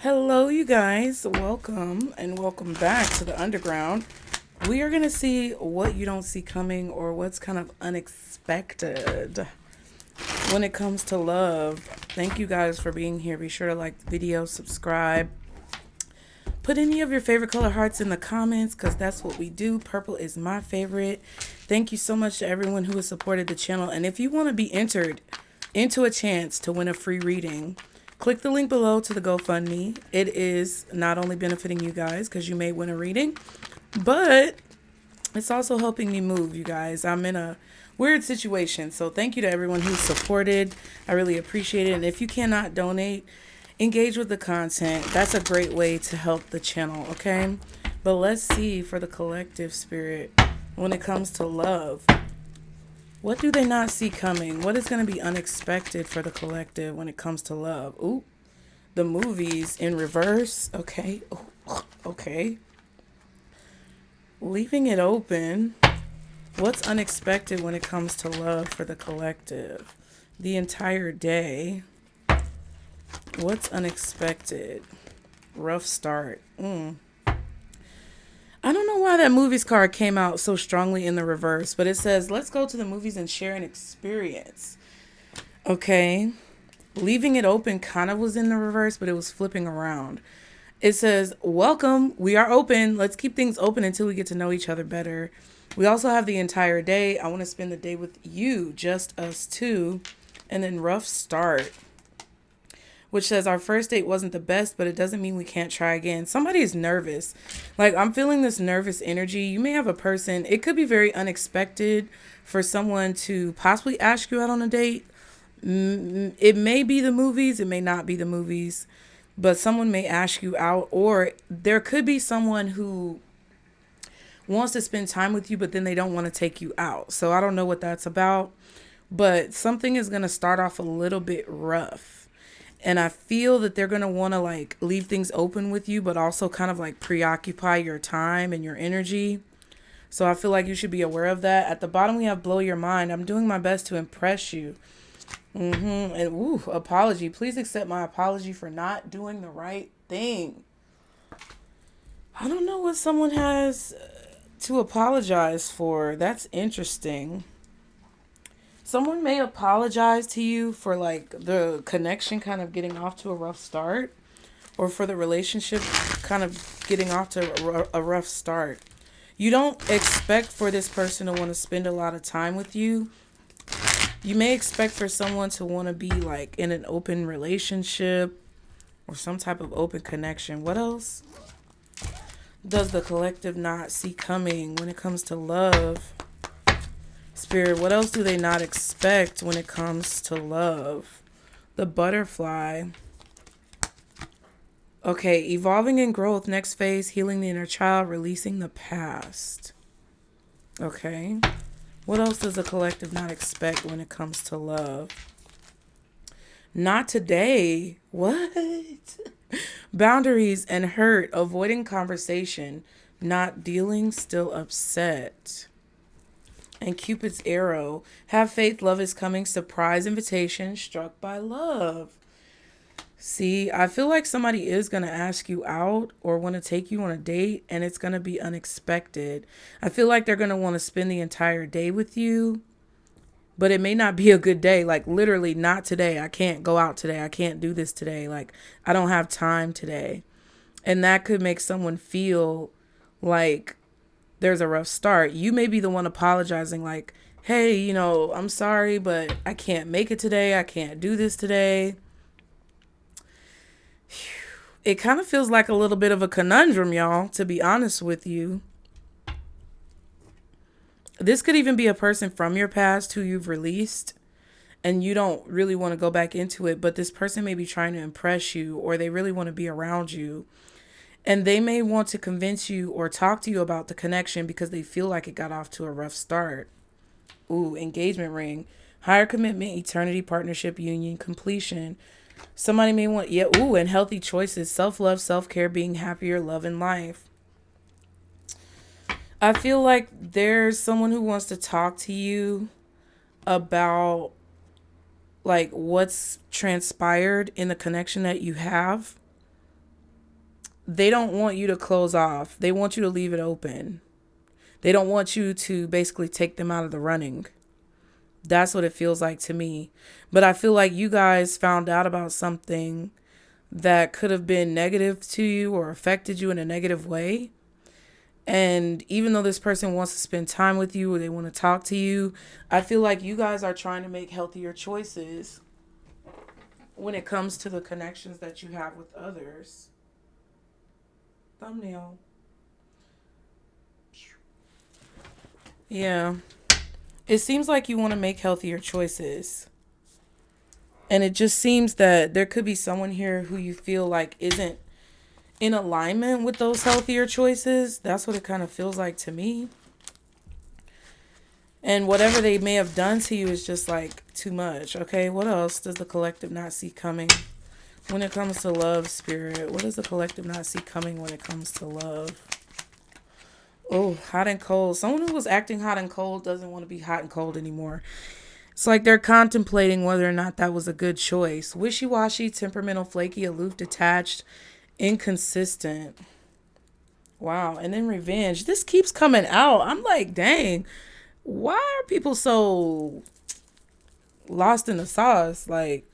Hello, you guys. Welcome and welcome back to the underground. We are going to see what you don't see coming or what's kind of unexpected when it comes to love. Thank you guys for being here. Be sure to like the video, subscribe, put any of your favorite color hearts in the comments because that's what we do. Purple is my favorite. Thank you so much to everyone who has supported the channel. And if you want to be entered into a chance to win a free reading, click the link below to the GoFundMe. It is not only benefiting you guys because you may win a reading, but it's also helping me move, you guys. I'm in a weird situation. So thank you to everyone who supported. I really appreciate it. And if you cannot donate, engage with the content. That's a great way to help the channel, okay? But let's see for the collective spirit when it comes to love. What do they not see coming? What is going to be unexpected for the collective when it comes to love? Ooh, the movies in reverse. Okay. Ooh, okay. Leaving it open. What's unexpected when it comes to love for the collective? The entire day. What's unexpected? Rough start. I don't know why that movies card came out so strongly in the reverse, but it says, let's go to the movies and share an experience. Okay. Leaving it open kind of was in the reverse, but it was flipping around. It says, welcome. We are open. Let's keep things open until we get to know each other better. We also have the entire day. I want to spend the day with you, just us two. And then rough start, which says our first date wasn't the best, but it doesn't mean we can't try again. Somebody is nervous. Like, I'm feeling this nervous energy. You may have a person, it could be very unexpected for someone to possibly ask you out on a date. It may be the movies, it may not be the movies, but someone may ask you out, or there could be someone who wants to spend time with you, but then they don't want to take you out. So I don't know what that's about, but something is going to start off a little bit rough. And I feel that they're going to want to like leave things open with you, but also kind of like preoccupy your time and your energy. So I feel like you should be aware of that. At the bottom, we have blow your mind. I'm doing my best to impress you. And apology. Please accept my apology for not doing the right thing. I don't know what someone has to apologize for. That's interesting. Someone may apologize to you for like the connection kind of getting off to a rough start, or for the relationship kind of getting off to a rough start. You don't expect for this person to want to spend a lot of time with you. You may expect for someone to want to be like in an open relationship or some type of open connection. What else does the collective not see coming when it comes to love? Spirit, what else do they not expect when it comes to love? The butterfly. Okay, evolving in growth. Next phase, healing the inner child, releasing the past. Okay. What else does the collective not expect when it comes to love? Not today. What? Boundaries and hurt, avoiding conversation, not dealing, still upset. And Cupid's arrow. Have faith, love is coming. Surprise invitation, struck by love. See, I feel like somebody is going to ask you out or want to take you on a date, and it's going to be unexpected. I feel like they're going to want to spend the entire day with you, but it may not be a good day. Like, literally, not today. I can't go out today. I can't do this today. Like, I don't have time today. And that could make someone feel like there's a rough start. You may be the one apologizing like, hey, I'm sorry, but I can't make it today. I can't do this today. It kind of feels like a little bit of a conundrum, y'all, to be honest with you. This could even be a person from your past who you've released and you don't really want to go back into it, but this person may be trying to impress you, or they really want to be around you. And they may want to convince you or talk to you about the connection because they feel like it got off to a rough start. Ooh, engagement ring. Higher commitment, eternity, partnership, union, completion. Somebody may want, and healthy choices. Self-love, self-care, being happier, love in life. I feel like there's someone who wants to talk to you about like what's transpired in the connection that you have. they don't want you to close off. They want you to leave it open. They don't want you to basically take them out of the running. That's what it feels like to me. But I feel like you guys found out about something that could have been negative to you or affected you in a negative way. And even though this person wants to spend time with you or they want to talk to you, I feel like you guys are trying to make healthier choices when it comes to the connections that you have with others. Thumbnail. Yeah. It seems like you want to make healthier choices. And it just seems that there could be someone here who you feel like isn't in alignment with those healthier choices. That's what it kind of feels like to me. And whatever they may have done to you is just like too much. Okay, what else does the collective not see coming when it comes to love, spirit? What does the collective not see coming when it comes to love? Oh, hot and cold. Someone who was acting hot and cold doesn't want to be hot and cold anymore. It's like they're contemplating whether or not that was a good choice. Wishy-washy, temperamental, flaky, aloof, detached, inconsistent. Wow. And then revenge. This keeps coming out. I'm like, dang. Why are people so lost in the sauce? Like,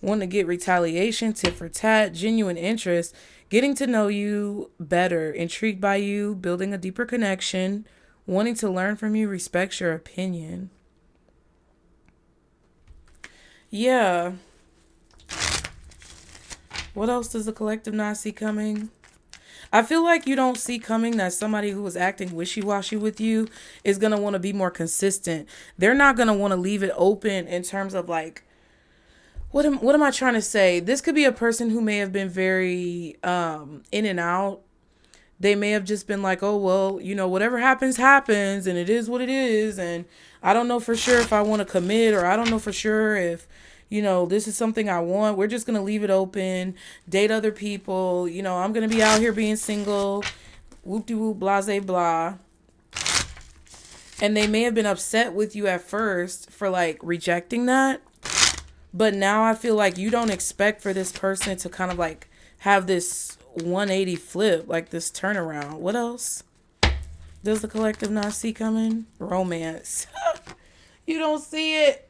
want to get retaliation, tit for tat, genuine interest, getting to know you better, intrigued by you, building a deeper connection, wanting to learn from you, respects your opinion. Yeah. What else does the collective not see coming? I feel like you don't see coming that somebody who is acting wishy-washy with you is going to want to be more consistent. They're not going to want to leave it open in terms of like, what am I trying to say? This could be a person who may have been very in and out. They may have just been like, oh, well, you know, whatever happens, happens, and it is what it is. And I don't know for sure if I want to commit, or I don't know for sure if, you know, this is something I want. We're just going to leave it open, date other people. You know, I'm going to be out here being single, whoop-de-whoop, blase, blah. And they may have been upset with you at first for like rejecting that. But now I feel like you don't expect for this person to kind of like have this 180 flip, like this turnaround. What else does the collective not see coming? Romance. You don't see it.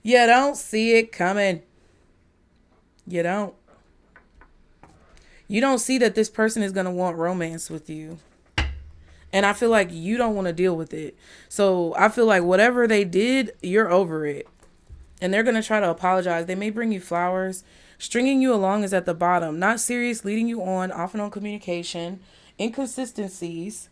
You don't see it coming. You don't. You don't see that this person is going to want romance with you. And I feel like you don't want to deal with it. So I feel like whatever they did, you're over it. And they're going to try to apologize. They may bring you flowers. Stringing you along is at the bottom. Not serious, leading you on, often on communication. Inconsistencies.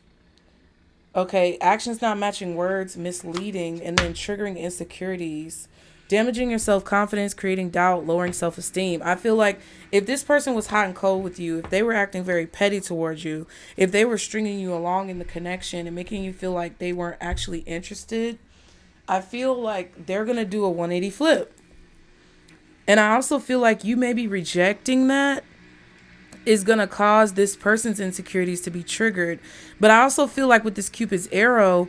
Okay, actions not matching words, misleading, and then triggering insecurities. Damaging your self-confidence, creating doubt, lowering self-esteem. I feel like if this person was hot and cold with you, if they were acting very petty towards you, if they were stringing you along in the connection and making you feel like they weren't actually interested, I feel like they're going to do a 180 flip. And I also feel like you may be rejecting that is going to cause this person's insecurities to be triggered. But I also feel like with this Cupid's arrow,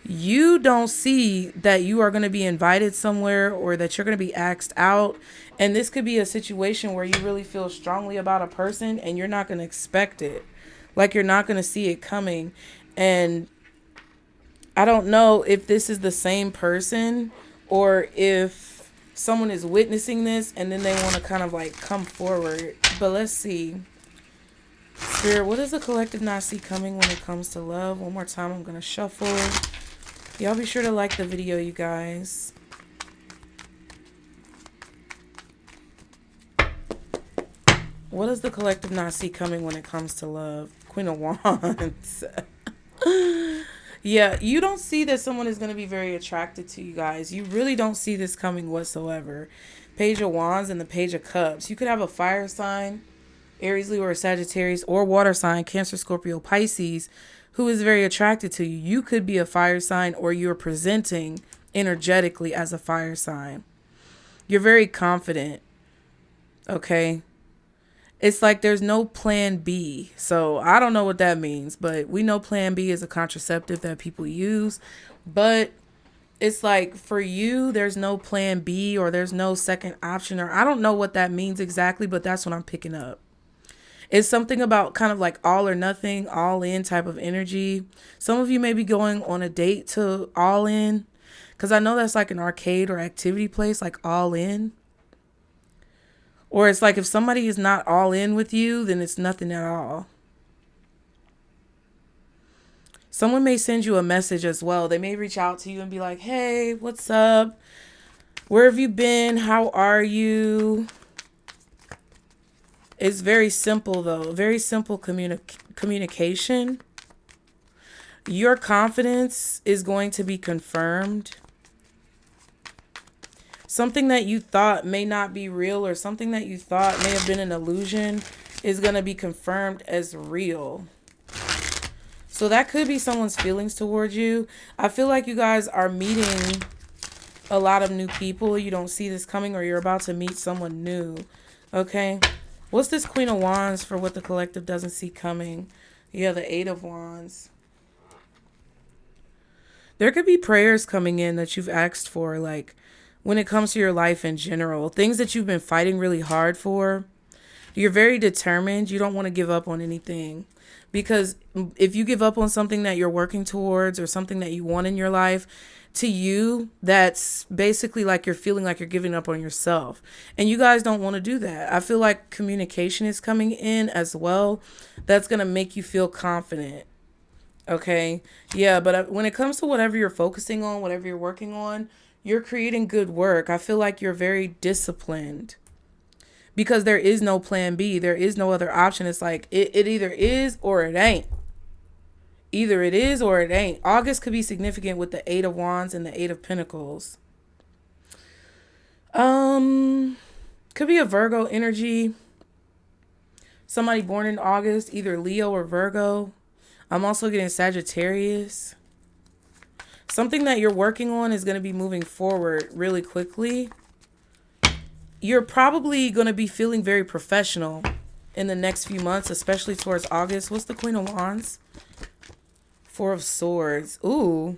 you don't see that you are going to be invited somewhere or that you're going to be asked out. And this could be a situation where you really feel strongly about a person and you're not going to expect it. Like you're not going to see it coming. And I don't know if this is the same person or if someone is witnessing this and then they want to kind of like come forward. But let's see. Spirit, what does the collective not see coming when it comes to love? One more time, I'm going to shuffle. Y'all be sure to like the video, you guys. What does the collective not see coming when it comes to love? Queen of Wands. Yeah, you don't see that someone is going to be very attracted to you guys. You really don't see this coming whatsoever. Page of Wands and the Page of Cups. You could have a fire sign, Aries, Leo, or Sagittarius, or water sign, Cancer, Scorpio, Pisces, who is very attracted to you. You could be a fire sign or you're presenting energetically as a fire sign. You're very confident. Okay. It's like there's no plan B. So I don't know what that means, but we know plan B is a contraceptive that people use. But it's like for you, there's no plan B or there's no second option, or I don't know what that means exactly, but that's what I'm picking up. It's something about kind of like all or nothing, all in type of energy. Some of you may be going on a date to all in, because I know that's like an arcade or activity place, like all in. Or it's like if somebody is not all in with you, then it's nothing at all. Someone may send you a message as well. They may reach out to you and be like, hey, what's up? Where have you been? How are you? It's very simple, though. Very simple communication. Your confidence is going to be confirmed. Something that you thought may not be real, or something that you thought may have been an illusion, is going to be confirmed as real. So that could be someone's feelings towards you. I feel like you guys are meeting a lot of new people. You don't see this coming, or you're about to meet someone new. Okay. What's this Queen of Wands for what the collective doesn't see coming? Yeah, the Eight of Wands. There could be prayers coming in that you've asked for, like when it comes to your life in general. Things that you've been fighting really hard for. You're very determined. You don't want to give up on anything. Because if you give up on something that you're working towards, or something that you want in your life, to you, that's basically like you're feeling like you're giving up on yourself. And you guys don't want to do that. I feel like communication is coming in as well. That's going to make you feel confident. Okay. Yeah. But when it comes to whatever you're focusing on, whatever you're working on, you're creating good work. I feel like you're very disciplined. Because there is no plan B. There is no other option. It's like it either is or it ain't. Either it is or it ain't. August could be significant with the Eight of Wands and the Eight of Pentacles. Could be a Virgo energy. Somebody born in August, either Leo or Virgo. I'm also getting Sagittarius. Something that you're working on is going to be moving forward really quickly. You're probably going to be feeling very professional in the next few months, especially towards August. What's the Queen of Wands? Four of Swords. Ooh.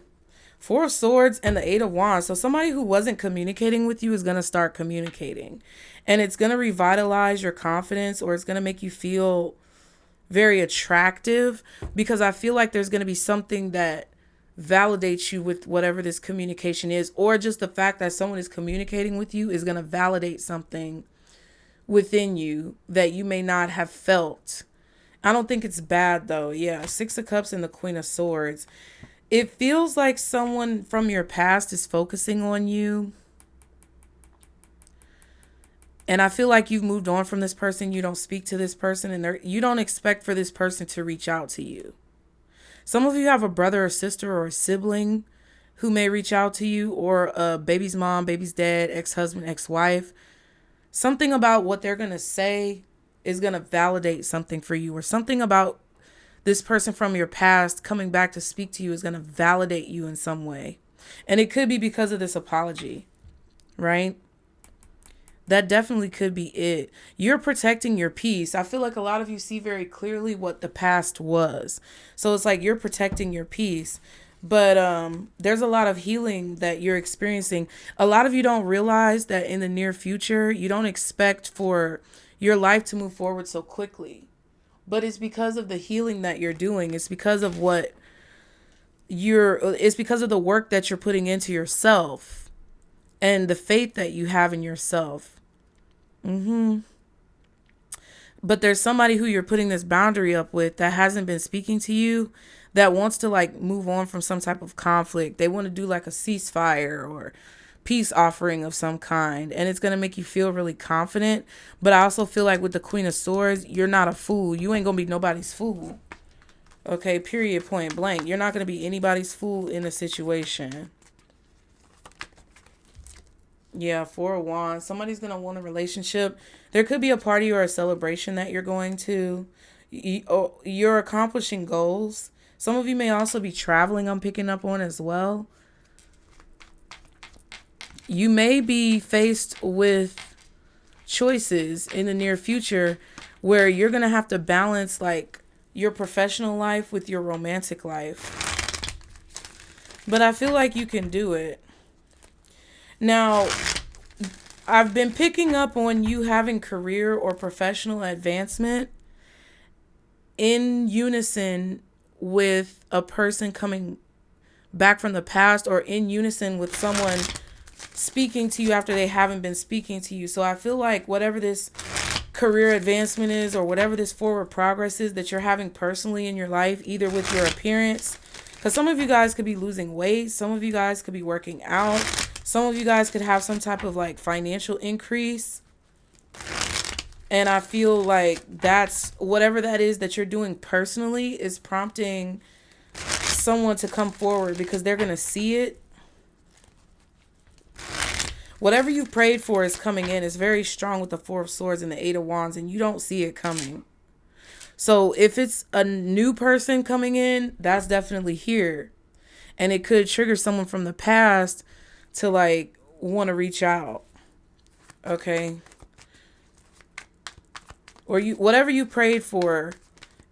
Four of Swords and the Eight of Wands. So somebody who wasn't communicating with you is going to start communicating. And it's going to revitalize your confidence, or it's going to make you feel very attractive, because I feel like there's going to be something that validates you with whatever this communication is, or just the fact that someone is communicating with you is going to validate something within you that you may not have felt. I don't think it's bad though. Yeah. Six of Cups and the Queen of Swords. It feels like someone from your past is focusing on you. And I feel like you've moved on from this person. You don't speak to this person, and you don't expect for this person to reach out to you. Some of you have a brother or sister or a sibling who may reach out to you, or a baby's mom, baby's dad, ex-husband, ex-wife. Something about what they're going to say is going to validate something for you, or something about this person from your past coming back to speak to you is going to validate you in some way. And it could be because of this apology, right? That definitely could be it. You're protecting your peace. I feel like a lot of you see very clearly what the past was. So it's like you're protecting your peace. But there's a lot of healing that you're experiencing. A lot of you don't realize that in the near future, you don't expect for your life to move forward so quickly. But it's because of the healing that you're doing. It's because of it's because of the work that you're putting into yourself and the faith that you have in yourself. But there's somebody who you're putting this boundary up with that hasn't been speaking to you, that wants to like move on from some type of conflict. They want to do like a ceasefire or peace offering of some kind, and it's going to make you feel really confident. But I also feel like with the Queen of Swords, you're not a fool. You ain't going to be nobody's fool. Okay, period, point blank. You're not going to be anybody's fool in a situation. Yeah, Four of Wands. Somebody's going to want a relationship. There could be a party or a celebration that you're going to. You're accomplishing goals. Some of you may also be traveling, I'm picking up on as well. You may be faced with choices in the near future where you're going to have to balance like your professional life with your romantic life. But I feel like you can do it. Now, I've been picking up on you having career or professional advancement. in unison with a person coming back from the past, or in unison with someone speaking to you after they haven't been speaking to you. So I feel like whatever this career advancement is, or whatever this forward progress is that you're having personally in your life, either with your appearance, because some of you guys could be losing weight, some of you guys could be working out, some of you guys could have some type of like financial increase. And I feel like that's whatever that is that you're doing personally is prompting someone to come forward, because they're going to see it. Whatever you prayed for is coming in. It's very strong with the Four of Swords and the Eight of Wands, and you don't see it coming. So if it's a new person coming in, that's definitely here. And it could trigger someone from the past to like want to reach out. Okay. Or whatever you prayed for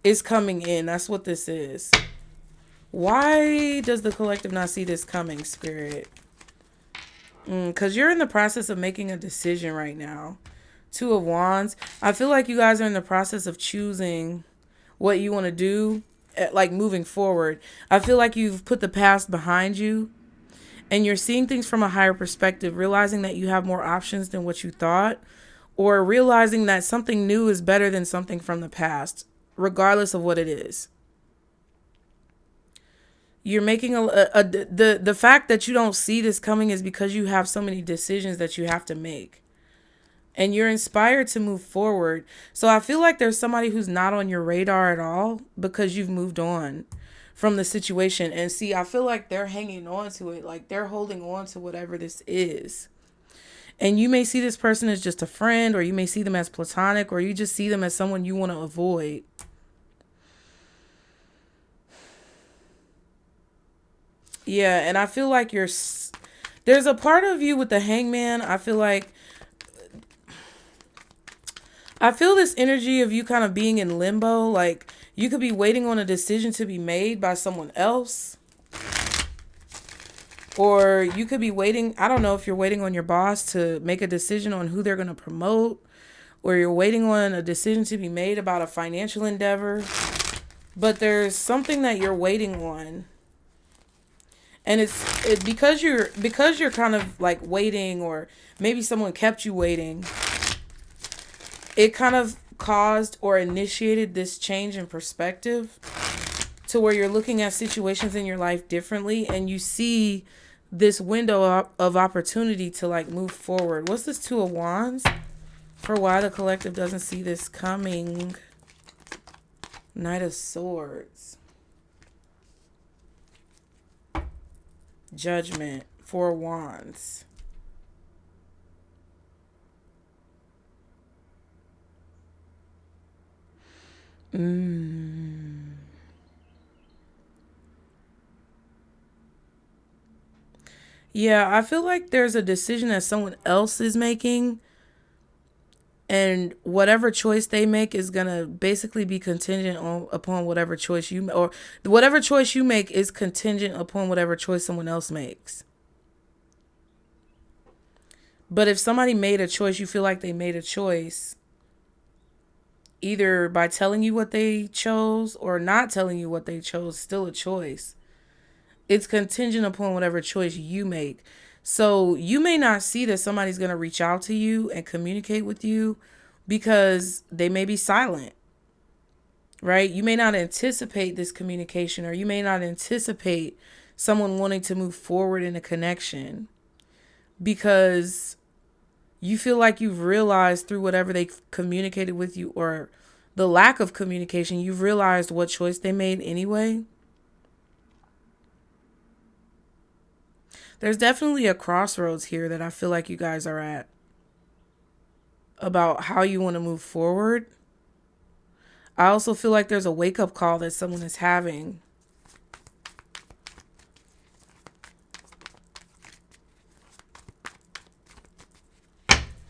is coming in. That's what this is. Why does the collective not see this coming, Spirit? Because you're in the process of making a decision right now. Two of Wands. I feel like you guys are in the process of choosing what you want to do, like moving forward. I feel like you've put the past behind you and you're seeing things from a higher perspective, realizing that you have more options than what you thought, or realizing that something new is better than something from the past, regardless of what it is. You're making the fact that you don't see this coming is because you have so many decisions that you have to make. And you're inspired to move forward. So I feel like there's somebody who's not on your radar at all because you've moved on from the situation. And see, I feel like they're hanging on to it. Like they're holding on to whatever this is. And you may see this person as just a friend, or you may see them as platonic, or you just see them as someone you want to avoid. Yeah, and I feel like there's a part of you with the Hangman. I feel this energy of you kind of being in limbo. Like you could be waiting on a decision to be made by someone else. Or you could be waiting. I don't know if you're waiting on your boss to make a decision on who they're going to promote. Or you're waiting on a decision to be made about a financial endeavor. But there's something that you're waiting on. And it's because you're kind of like waiting, or maybe someone kept you waiting. It kind of caused or initiated this change in perspective to where you're looking at situations in your life differently, and you see this window of opportunity to like move forward. What's this Two of Wands? For why the collective doesn't see this coming. Knight of Swords. Judgment. Four of Wands. Yeah, I feel like there's a decision that someone else is making, and whatever choice they make is going to basically be contingent upon whatever choice or whatever choice you make is contingent upon whatever choice someone else makes. But if somebody made a choice, you feel like they made a choice either by telling you what they chose or not telling you what they chose, still a choice. It's contingent upon whatever choice you make. So you may not see that somebody's going to reach out to you and communicate with you because they may be silent, right? You may not anticipate this communication, or you may not anticipate someone wanting to move forward in a connection because you feel like you've realized through whatever they communicated with you, or the lack of communication, you've realized what choice they made anyway. There's definitely a crossroads here that I feel like you guys are at about how you want to move forward. I also feel like there's a wake-up call that someone is having.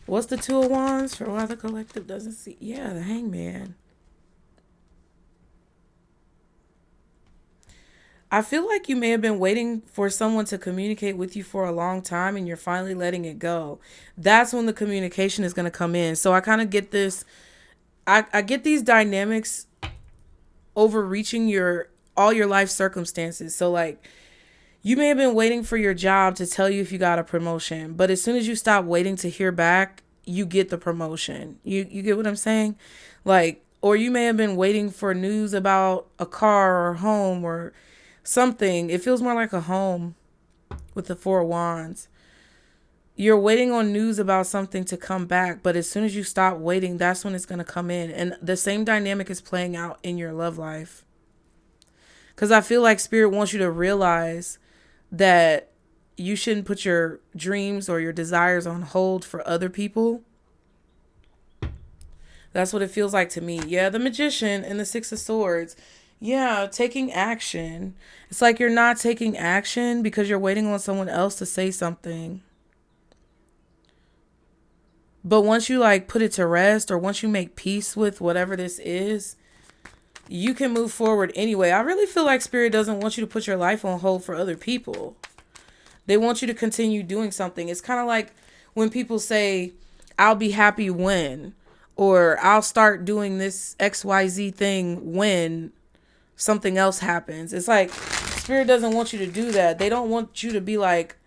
What's the Two of Wands? For why the collective doesn't see? Yeah, the Hangman. I feel like you may have been waiting for someone to communicate with you for a long time, and you're finally letting it go. That's when the communication is going to come in. So I kind of get this. I get these dynamics overreaching all your life circumstances. So like, you may have been waiting for your job to tell you if you got a promotion, but as soon as you stop waiting to hear back, you get the promotion. You get what I'm saying? Like, or you may have been waiting for news about a car or home or something. It feels more like a home with the Four of Wands. You're waiting on news about something to come back, but as soon as you stop waiting, that's when it's going to come in. And the same dynamic is playing out in your love life. Because I feel like Spirit wants you to realize that you shouldn't put your dreams or your desires on hold for other people. That's what it feels like to me. Yeah, the Magician and the Six of Swords. Yeah, taking action. It's like you're not taking action because you're waiting on someone else to say something. But once you like put it to rest, or once you make peace with whatever this is, you can move forward anyway. I really feel like Spirit doesn't want you to put your life on hold for other people. They want you to continue doing something. It's kind of like when people say, I'll be happy when, or I'll start doing this XYZ thing when something else happens. It's like Spirit doesn't want you to do that. They don't want you to be like,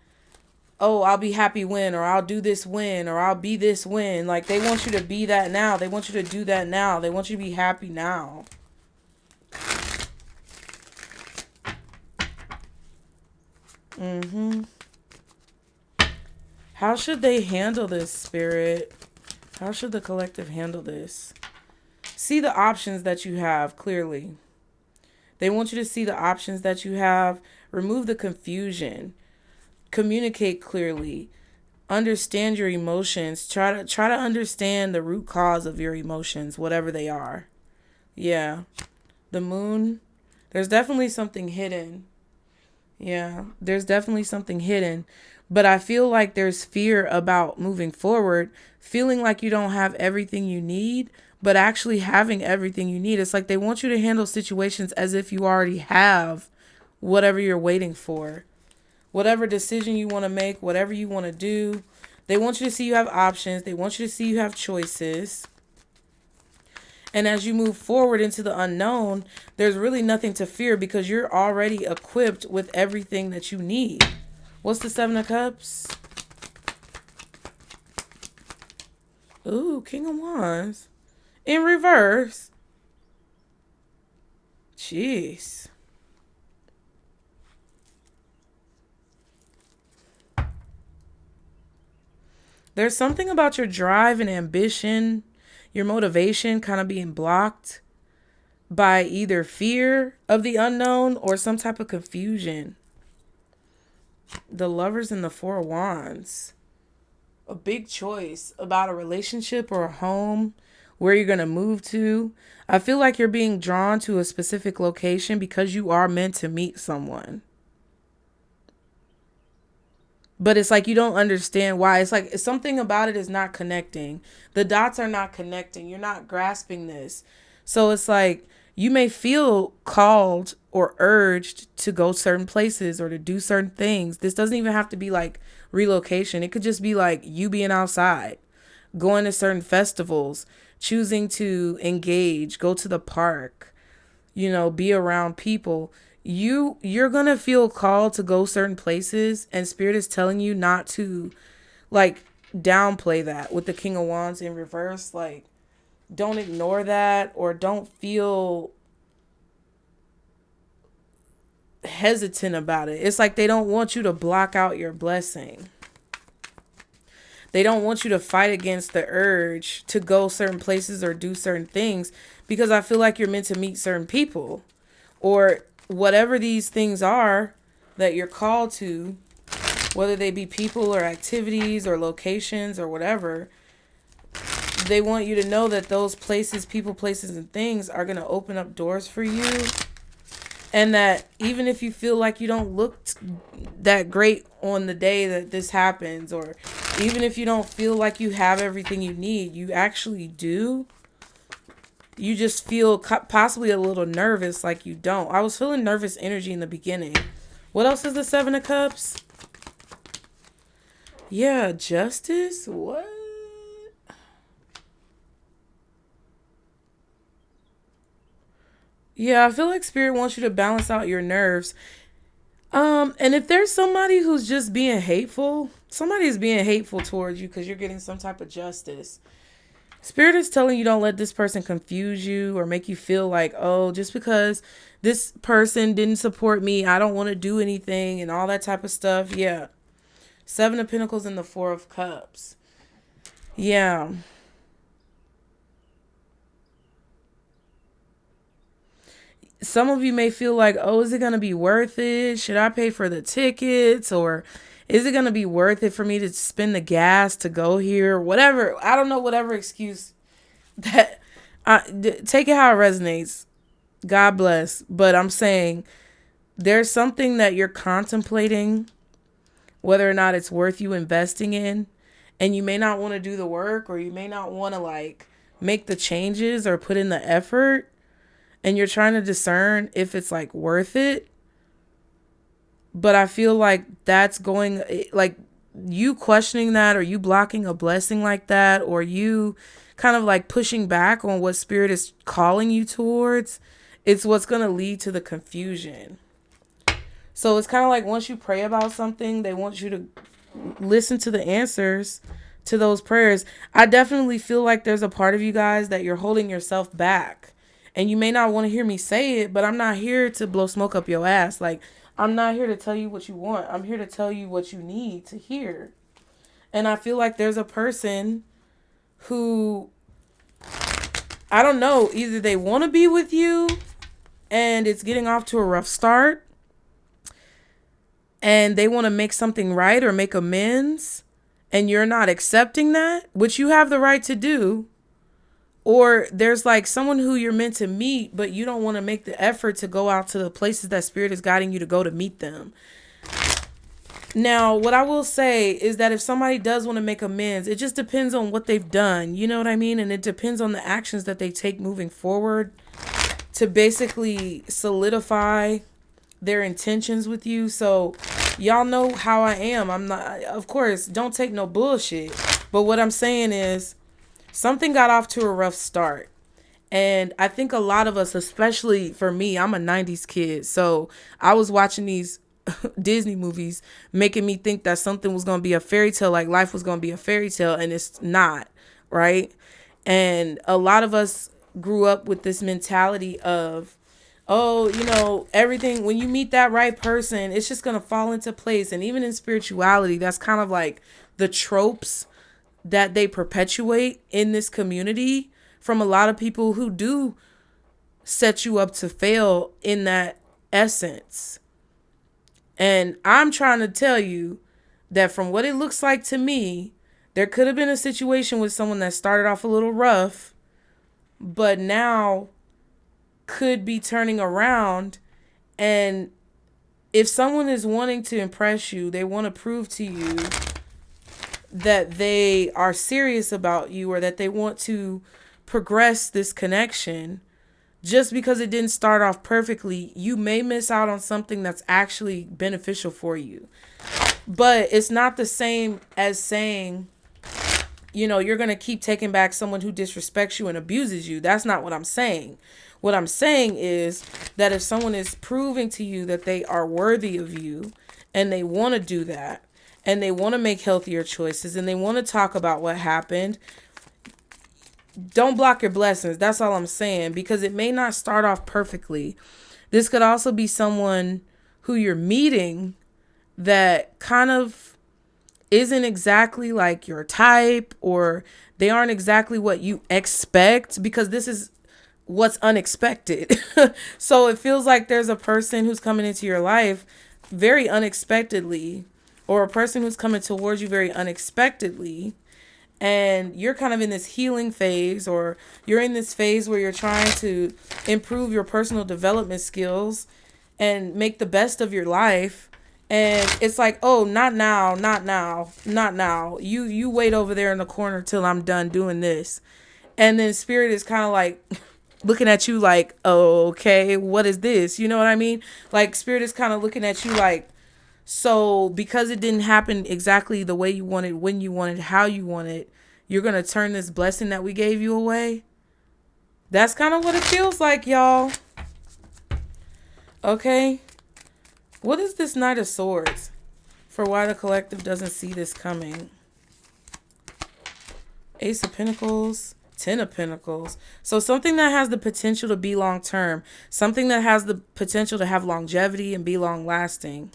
oh, I'll be happy when, or I'll do this when, or I'll be this when. Like, they want you to be that now. They want you to do that now. They want you to be happy now. How should they handle this, Spirit? How should the collective handle this? See the options that you have clearly. They want you to see the options that you have. Remove the confusion. Communicate clearly. Understand your emotions. Try to understand the root cause of your emotions, whatever they are. Yeah. The Moon. There's definitely something hidden. Yeah, there's definitely something hidden. But I feel like there's fear about moving forward, feeling like you don't have everything you need, but actually having everything you need. It's like they want you to handle situations as if you already have whatever you're waiting for. Whatever decision you want to make, whatever you want to do. They want you to see you have options. They want you to see you have choices. And as you move forward into the unknown, there's really nothing to fear because you're already equipped with everything that you need. What's the Seven of Cups? Ooh, King of Wands. In reverse. Jeez. There's something about your drive and ambition, your motivation kind of being blocked by either fear of the unknown or some type of confusion. The Lovers and the Four of Wands. A big choice about a relationship or a home, where you're going to move to. I feel like you're being drawn to a specific location because you are meant to meet someone. But it's like you don't understand why. It's like something about it is not connecting. The dots are not connecting. You're not grasping this. So it's like you may feel called or urged to go certain places or to do certain things. This doesn't even have to be like relocation. It could just be like you being outside, going to certain festivals, choosing to engage, go to the park, be around people. You're going to feel called to go certain places, and Spirit is telling you not to like downplay that with the King of Wands in reverse. Like, don't ignore that, or don't feel hesitant about it. It's like they don't want you to block out your blessing. They don't want you to fight against the urge to go certain places or do certain things, because I feel like you're meant to meet certain people, or whatever these things are that you're called to, whether they be people or activities or locations or whatever. They want you to know that those places, people, places, and things are going to open up doors for you. And that even if you feel like you don't look that great on the day that this happens, or even if you don't feel like you have everything you need, you actually do. You just feel possibly a little nervous like you don't. I was feeling nervous energy in the beginning. What else is the Seven of Cups? Yeah, Justice? What? Yeah, I feel like spirit wants you to balance out your nerves. And if there's somebody who's just being hateful, somebody is being hateful towards you because you're getting some type of justice. Spirit is telling you don't let this person confuse you or make you feel like, oh, just because this person didn't support me, I don't want to do anything and all that type of stuff. Yeah. Seven of Pentacles and the Four of Cups. Yeah. Some of you may feel like, oh, is it going to be worth it? Should I pay for the tickets? Or is it going to be worth it for me to spend the gas to go here? Whatever. I don't know, whatever excuse that take it how it resonates. God bless. But I'm saying there's something that you're contemplating, whether or not it's worth you investing in. And you may not want to do the work, or you may not want to like make the changes or put in the effort. And you're trying to discern if it's like worth it. But I feel like that's going, like, you questioning that, or you blocking a blessing like that, or you kind of like pushing back on what spirit is calling you towards, it's what's going to lead to the confusion. So it's kind of like once you pray about something, they want you to listen to the answers to those prayers. I definitely feel like there's a part of you guys that you're holding yourself back. And you may not want to hear me say it, but I'm not here to blow smoke up your ass. Like, I'm not here to tell you what you want. I'm here to tell you what you need to hear. And I feel like there's a person who, I don't know, either they want to be with you and it's getting off to a rough start and they want to make something right or make amends, and you're not accepting that, which you have the right to do. Or there's like someone who you're meant to meet, but you don't want to make the effort to go out to the places that spirit is guiding you to go to meet them. Now, what I will say is that if somebody does want to make amends, it just depends on what they've done. You know what I mean? And it depends on the actions that they take moving forward to basically solidify their intentions with you. So y'all know how I am. I'm not, of course, don't take no bullshit. But what I'm saying is, something got off to a rough start. And I think a lot of us, especially for me, I'm a 90s kid. So I was watching these Disney movies making me think that something was going to be a fairy tale, like life was going to be a fairy tale, and it's not, right? And a lot of us grew up with this mentality of, oh, you know, everything, when you meet that right person, it's just going to fall into place. And even in spirituality, that's kind of like the tropes that they perpetuate in this community from a lot of people who do set you up to fail in that essence. And I'm trying to tell you that from what it looks like to me, there could have been a situation with someone that started off a little rough, but now could be turning around. And if someone is wanting to impress you, they want to prove to you that they are serious about you, or that they want to progress this connection. Just because it didn't start off perfectly, you may miss out on something that's actually beneficial for you. But it's not the same as saying, you know, you're going to keep taking back someone who disrespects you and abuses you. That's not what I'm saying. What I'm saying is that if someone is proving to you that they are worthy of you and they want to do that, and they want to make healthier choices, and they want to talk about what happened, don't block your blessings. That's all I'm saying, because it may not start off perfectly. This could also be someone who you're meeting that kind of isn't exactly like your type, or they aren't exactly what you expect, because this is what's unexpected. So it feels like there's a person who's coming into your life very unexpectedly, or a person who's coming towards you very unexpectedly, and you're kind of in this healing phase, or you're in this phase where you're trying to improve your personal development skills and make the best of your life. And it's like, oh, not now, not now, not now. You wait over there in the corner till I'm done doing this. And then spirit is kind of like looking at you like, oh, okay, what is this? You know what I mean? Like spirit is kind of looking at you like, so because it didn't happen exactly the way you wanted, when you wanted, how you wanted, you're going to turn this blessing that we gave you away? That's kind of what it feels like, y'all. Okay. What is this Knight of Swords? For why the collective doesn't see this coming. Ace of Pentacles. 10 of Pentacles. So something that has the potential to be long term. Something that has the potential to have longevity and be long lasting.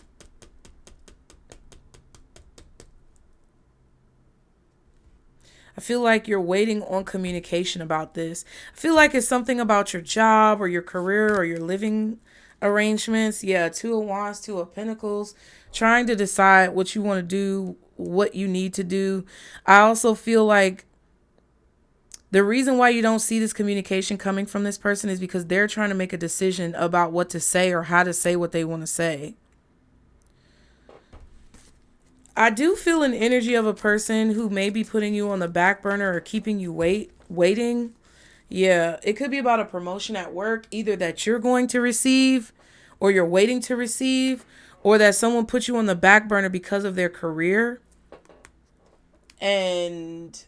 I feel like you're waiting on communication about this. I feel like it's something about your job or your career or your living arrangements. Yeah, 2 of Wands, 2 of Pentacles. Trying to decide what you want to do, what you need to do. I also feel like the reason why you don't see this communication coming from this person is because they're trying to make a decision about what to say or how to say what they want to say. I do feel an energy of a person who may be putting you on the back burner or keeping you waiting. Yeah, it could be about a promotion at work, either that you're going to receive or you're waiting to receive, or that someone put you on the back burner because of their career. And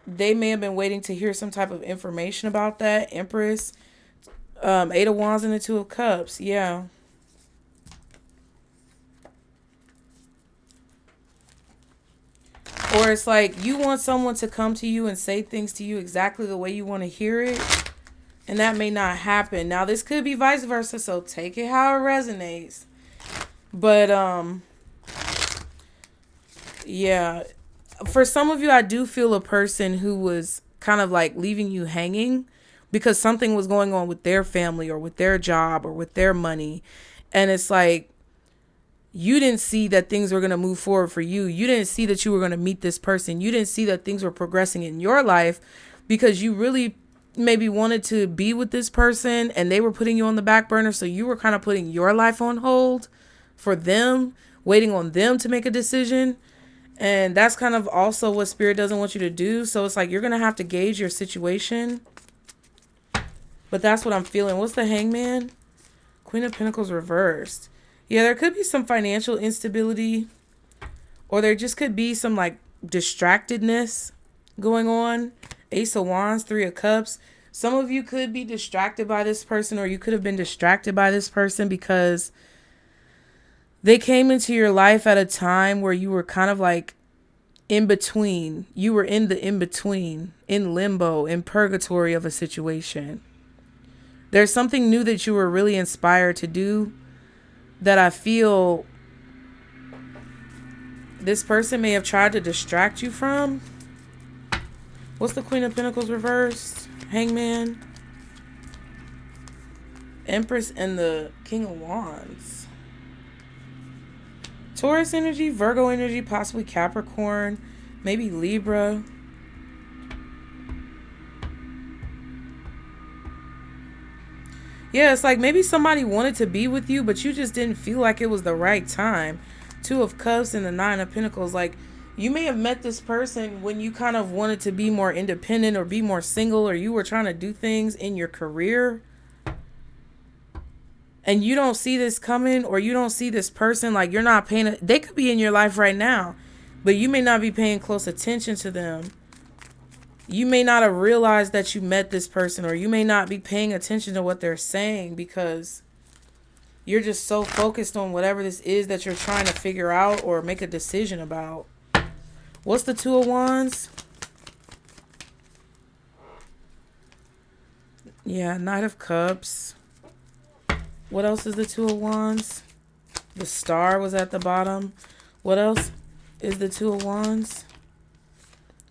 they may have been waiting to hear some type of information about that. Empress, 8 of Wands and the 2 of Cups. Yeah. Or it's like you want someone to come to you and say things to you exactly the way you want to hear it. And that may not happen. Now, this could be vice versa, so take it how it resonates. But, yeah. For some of you, I do feel a person who was kind of like leaving you hanging because something was going on with their family or with their job or with their money. And it's like, you didn't see that things were going to move forward for you. You didn't see that you were going to meet this person. You didn't see that things were progressing in your life because you really maybe wanted to be with this person and they were putting you on the back burner. So you were kind of putting your life on hold for them, waiting on them to make a decision. And that's kind of also what Spirit doesn't want you to do. So it's like you're going to have to gauge your situation. But that's what I'm feeling. What's the Hangman? Queen of Pentacles reversed. Yeah, there could be some financial instability, or there just could be some like distractedness going on. Ace of Wands, 3 of Cups. Some of you could be distracted by this person, or you could have been distracted by this person because they came into your life at a time where you were kind of like in between. You were in the in-between, in limbo, in purgatory of a situation. There's something new that you were really inspired to do that I feel this person may have tried to distract you from. What's the Queen of Pentacles reversed? Hangman. Empress and the King of Wands. Taurus energy, Virgo energy, possibly Capricorn, maybe Libra. Yeah, it's like maybe somebody wanted to be with you, but you just didn't feel like it was the right time. 2 of Cups and the 9 of Pentacles. Like, you may have met this person when you kind of wanted to be more independent or be more single, or you were trying to do things in your career. And you don't see this coming, or you don't see this person. Like, you're not paying. They could be in your life right now, but you may not be paying close attention to them. You may not have realized that you met this person, or you may not be paying attention to what they're saying because you're just so focused on whatever this is that you're trying to figure out or make a decision about. What's the 2 of Wands? Yeah, Knight of Cups. What else is the 2 of Wands? The Star was at the bottom. What else is the 2 of Wands?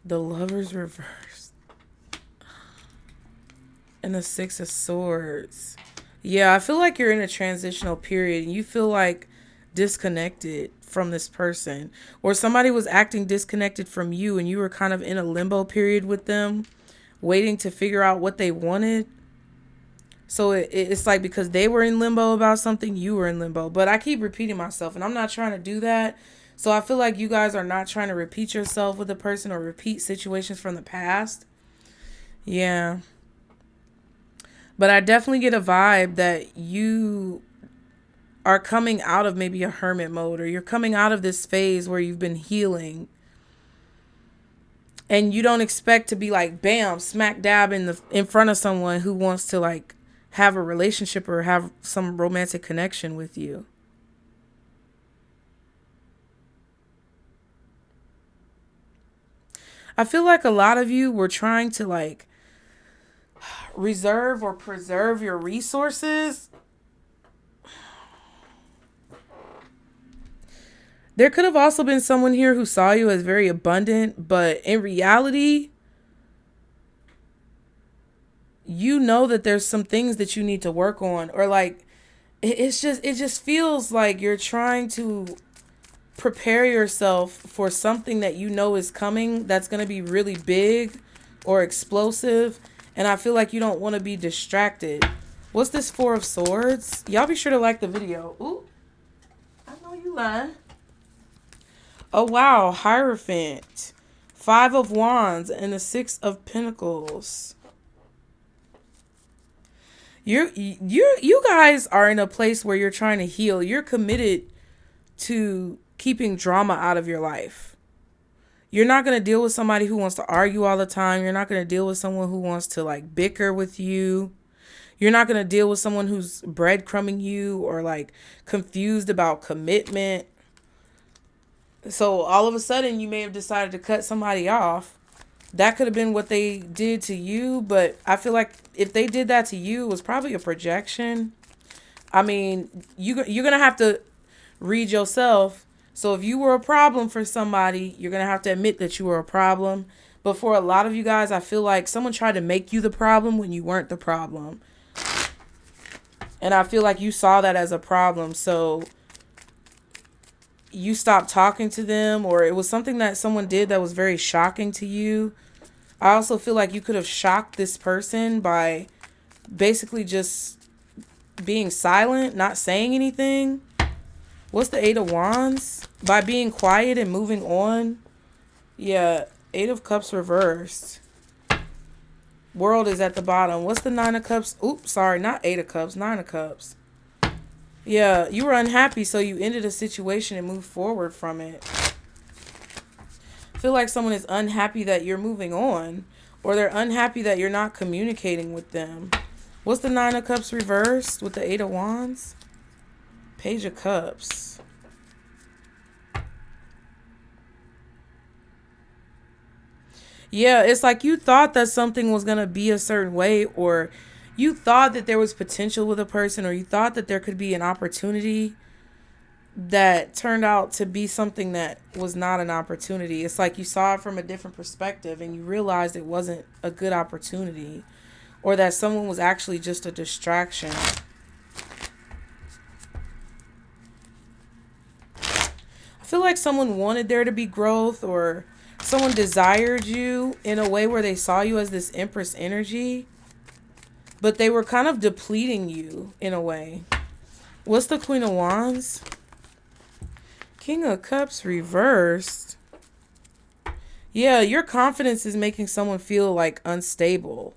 The Lovers reversed. And the 6 of Swords. Yeah, I feel like you're in a transitional period and you feel like disconnected from this person. Or somebody was acting disconnected from you and you were kind of in a limbo period with them, waiting to figure out what they wanted. So it's like because they were in limbo about something, you were in limbo. But I keep repeating myself and I'm not trying to do that. So I feel like you guys are not trying to repeat yourself with a person or repeat situations from the past. Yeah. But I definitely get a vibe that you are coming out of maybe a hermit mode, or you're coming out of this phase where you've been healing. And you don't expect to be like, bam, smack dab in front of someone who wants to like have a relationship or have some romantic connection with you. I feel like a lot of you were trying to like reserve or preserve your resources. There could have also been someone here who saw you as very abundant, but in reality, you know that there's some things that you need to work on, or like it just feels like you're trying to prepare yourself for something that you know is coming that's going to be really big or explosive, and I feel like you don't want to be distracted. What's this Four of Swords? Y'all be sure to like the video. Ooh, I know you lying. Oh wow, Hierophant, Five of Wands, and the Six of Pentacles. You guys are in a place where you're trying to heal. You're committed to keeping drama out of your life. You're not going to deal with somebody who wants to argue all the time. You're not going to deal with someone who wants to like bicker with you. You're not going to deal with someone who's breadcrumbing you or like confused about commitment. So all of a sudden you may have decided to cut somebody off. That could have been what they did to you, but I feel like if they did that to you, it was probably a projection. I mean, you're going to have to read yourself. So if you were a problem for somebody, you're going to have to admit that you were a problem. But for a lot of you guys, I feel like someone tried to make you the problem when you weren't the problem. And I feel like you saw that as a problem. So you stopped talking to them, or it was something that someone did that was very shocking to you. I also feel like you could have shocked this person by basically just being silent, not saying anything. What's the Eight of Wands? By being quiet and moving on. Yeah, Eight of Cups reversed. World is at the bottom. What's the Nine of Cups? Oops, sorry, not Eight of Cups, Nine of Cups. Yeah, you were unhappy, so you ended a situation and moved forward from it. I feel like someone is unhappy that you're moving on, or they're unhappy that you're not communicating with them. What's the Nine of Cups reversed with the Eight of Wands? Page of Cups. Yeah, it's like you thought that something was going to be a certain way, or you thought that there was potential with a person, or you thought that there could be an opportunity that turned out to be something that was not an opportunity. It's like you saw it from a different perspective and you realized it wasn't a good opportunity, or that someone was actually just a distraction. I feel like someone wanted there to be growth, or someone desired you in a way where they saw you as this Empress energy, but they were kind of depleting you in a way. What's the Queen of Wands? King of Cups reversed. Yeah, your confidence is making someone feel like unstable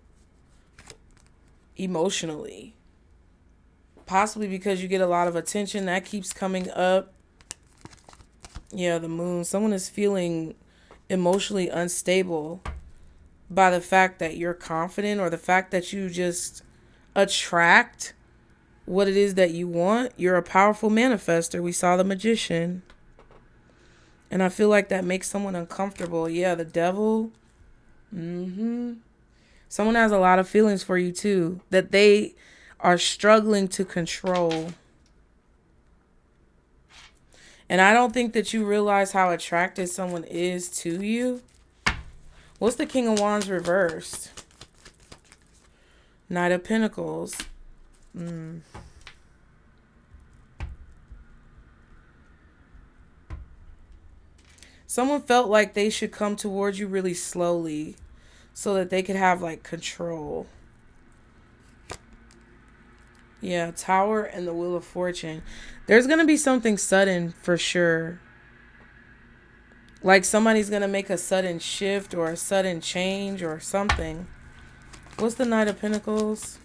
emotionally. Possibly because you get a lot of attention. That keeps coming up. Yeah, the Moon. Someone is feeling emotionally unstable by the fact that you're confident, or the fact that you just attract what it is that you want. You're a powerful manifester. We saw the Magician. And I feel like that makes someone uncomfortable. Yeah, the Devil. Someone has a lot of feelings for you too, that they are struggling to control. And I don't think that you realize how attracted someone is to you. What's the King of Wands reversed? Knight of Pentacles. Someone felt like they should come towards you really slowly so that they could have like control. Yeah, Tower and the Wheel of Fortune. There's going to be something sudden for sure. Like somebody's going to make a sudden shift or a sudden change or something. What's the Knight of Pentacles?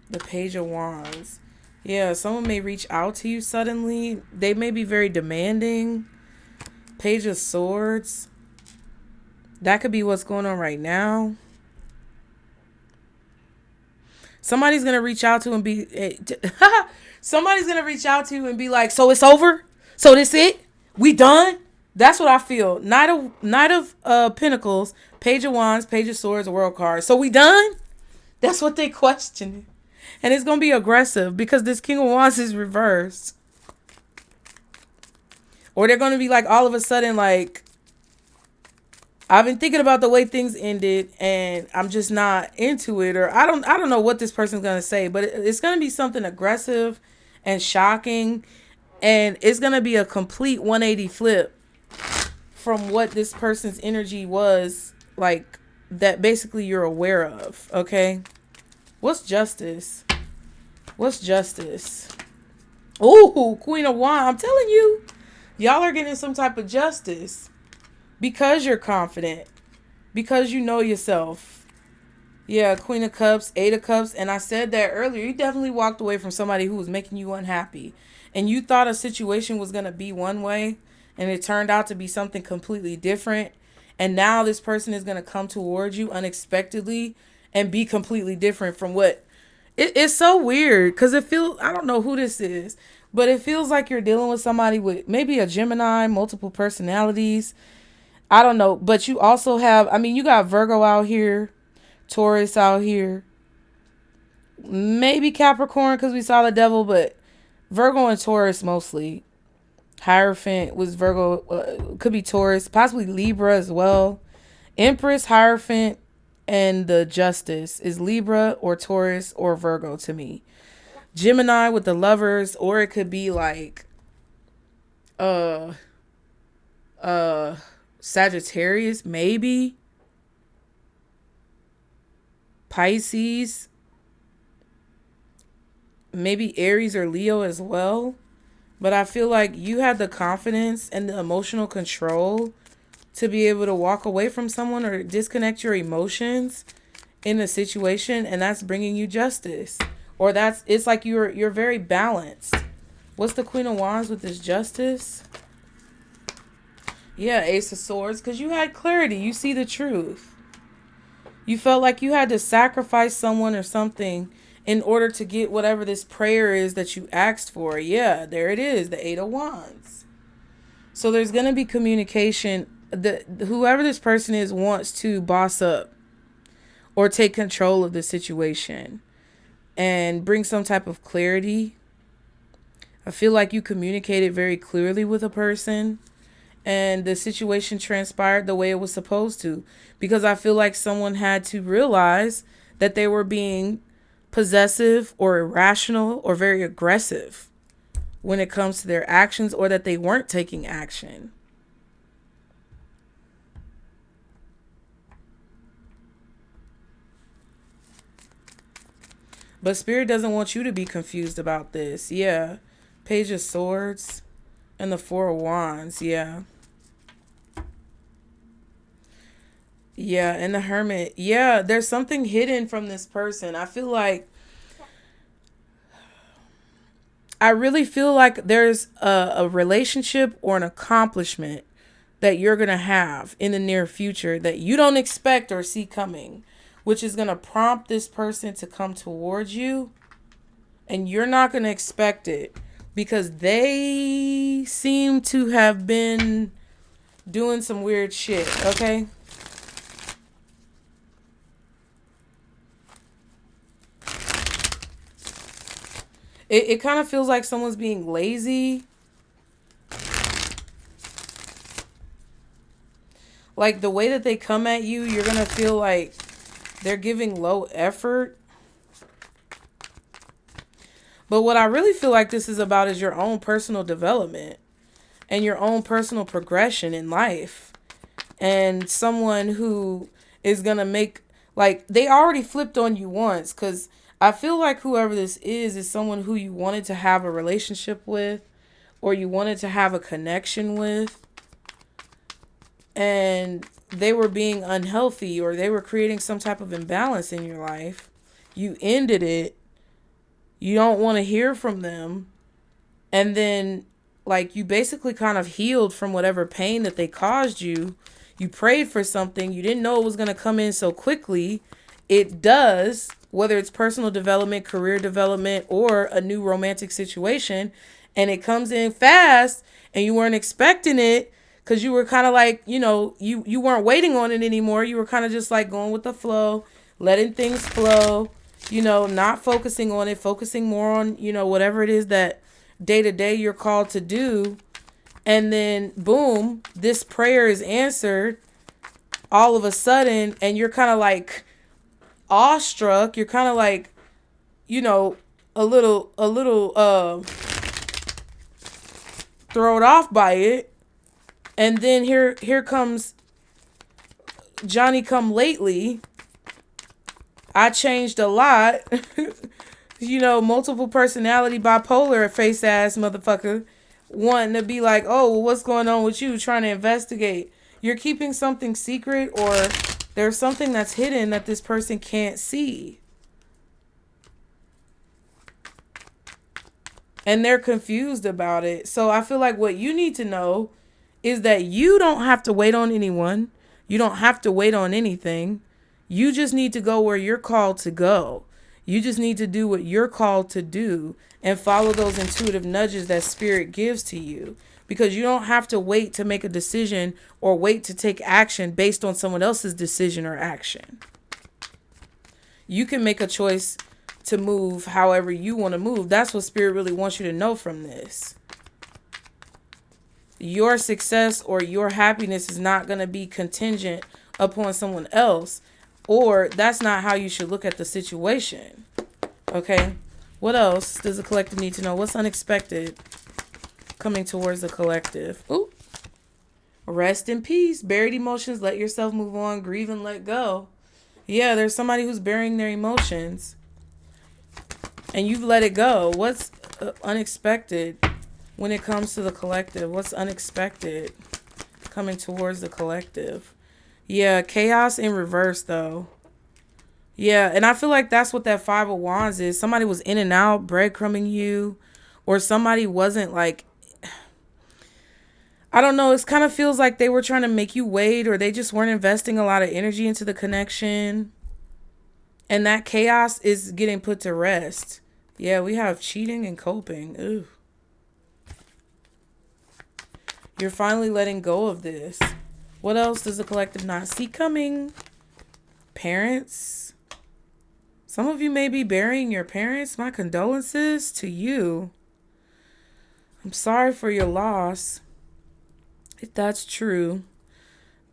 The Page of Wands. Yeah, someone may reach out to you suddenly. They may be very demanding. Page of Swords. That could be what's going on right now. Somebody's going to reach out to and be, somebody's going to reach out to you and be like, so it's over? So this it? We done? That's what I feel. Knight of Pentacles, Page of Wands, Page of Swords, World card. So we done? That's what they question. And it's going to be aggressive because this King of Wands is reversed. Or they're going to be like, all of a sudden, like, I've been thinking about the way things ended and I'm just not into it. Or I don't know what this person's going to say, but it's going to be something aggressive and shocking. And it's going to be a complete 180 flip from what this person's energy was, like, that basically you're aware of. Okay. What's justice? What's justice? Ooh, Queen of Wands. I'm telling you, y'all are getting some type of justice. Because you're confident. Because you know yourself. Yeah, Queen of Cups, Eight of Cups. And I said that earlier. You definitely walked away from somebody who was making you unhappy. And you thought a situation was going to be one way. And it turned out to be something completely different. And now this person is going to come towards you unexpectedly. And be completely different from what... It's so weird. Because it feels... I don't know who this is. But it feels like you're dealing with somebody with maybe a Gemini, multiple personalities. I don't know, but you also have, I mean, you got Virgo out here, Taurus out here, maybe Capricorn because we saw the devil, but Virgo and Taurus mostly. Hierophant was Virgo, could be Taurus, possibly Libra as well. Empress, Hierophant, and the Justice is Libra or Taurus or Virgo to me. Gemini with the Lovers, or it could be like, Sagittarius, maybe. Pisces. Maybe Aries or Leo as well. But I feel like you had the confidence and the emotional control to be able to walk away from someone or disconnect your emotions in a situation, and that's bringing you justice. Or it's like you're very balanced. What's the Queen of Wands with this justice? Yeah, Ace of Swords, because you had clarity. You see the truth. You felt like you had to sacrifice someone or something in order to get whatever this prayer is that you asked for. Yeah, there it is, the Eight of Wands. So there's going to be communication. Whoever this person is wants to boss up or take control of the situation and bring some type of clarity. I feel like you communicated very clearly with a person. And the situation transpired the way it was supposed to. Because I feel like someone had to realize that they were being possessive or irrational or very aggressive when it comes to their actions, or that they weren't taking action. But Spirit doesn't want you to be confused about this. Yeah. Page of Swords and the Four of Wands. Yeah. Yeah, and the Hermit. Yeah, there's something hidden from this person. I feel like... I really feel like there's a relationship or an accomplishment that you're going to have in the near future that you don't expect or see coming, which is going to prompt this person to come towards you. And you're not going to expect it because they seem to have been doing some weird shit, okay? It kind of feels like someone's being lazy. Like the way that they come at you, you're going to feel like they're giving low effort. But what I really feel like this is about is your own personal development and your own personal progression in life. And someone who is going to make, like, they already flipped on you once, because I feel like whoever this is someone who you wanted to have a relationship with, or you wanted to have a connection with, and they were being unhealthy, or they were creating some type of imbalance in your life. You ended it. You don't want to hear from them. And then, like, you basically kind of healed from whatever pain that they caused you. You prayed for something. You didn't know it was going to come in so quickly. It does whether it's personal development, career development, or a new romantic situation, and it comes in fast and you weren't expecting it because you were kind of like, you weren't waiting on it anymore. You were kind of just like going with the flow, letting things flow, not focusing on it, focusing more on, whatever it is that day to day you're called to do. And then boom, this prayer is answered all of a sudden, and you're kind of like awestruck. You're kind of like, a little thrown off by it. And then here comes Johnny come lately. I changed a lot. Multiple personality, bipolar face ass motherfucker, wanting to be like, oh, well, what's going on with you? Trying to investigate. You're keeping something secret, or there's something that's hidden that this person can't see. And they're confused about it. So I feel like what you need to know is that you don't have to wait on anyone. You don't have to wait on anything. You just need to go where you're called to go. You just need to do what you're called to do and follow those intuitive nudges that spirit gives to you. Because you don't have to wait to make a decision or wait to take action based on someone else's decision or action. You can make a choice to move however you want to move. That's what spirit really wants you to know from this. Your success or your happiness is not going to be contingent upon someone else, or that's not how you should look at the situation. Okay? What else does the collective need to know? What's unexpected coming towards the collective? Ooh. Rest in peace. Buried emotions. Let yourself move on. Grieve and let go. Yeah, there's somebody who's burying their emotions. And you've let it go. What's unexpected when it comes to the collective? What's unexpected coming towards the collective? Yeah, chaos in reverse, though. Yeah, and I feel like that's what that Five of Wands is. Somebody was in and out, breadcrumbing you, or somebody wasn't like, I don't know. It kind of feels like they were trying to make you wait, or they just weren't investing a lot of energy into the connection. And that chaos is getting put to rest. Yeah, we have cheating and coping. Ooh. You're finally letting go of this. What else does the collective not see coming? Parents. Some of you may be burying your parents. My condolences to you. I'm sorry for your loss, if that's true.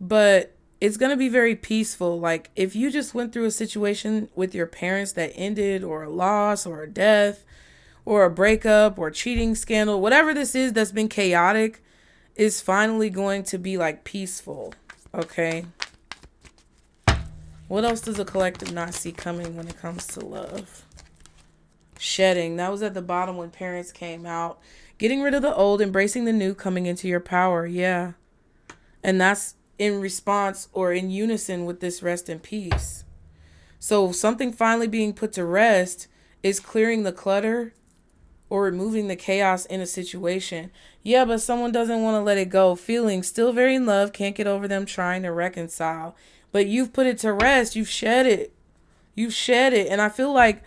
But it's going to be very peaceful. Like, if you just went through a situation with your parents that ended, or a loss, or a death, or a breakup, or cheating scandal, whatever this is that's been chaotic, is finally going to be like peaceful. Okay? What else does a collective not see coming when it comes to love? Shedding. That was at the bottom when parents came out. Getting rid of the old, embracing the new, coming into your power. Yeah. And that's in response or in unison with this rest in peace. So something finally being put to rest is clearing the clutter or removing the chaos in a situation. Yeah, but someone doesn't want to let it go. Feeling still very in love, can't get over them, trying to reconcile. But you've put it to rest. You've shed it. You've shed it. And I feel like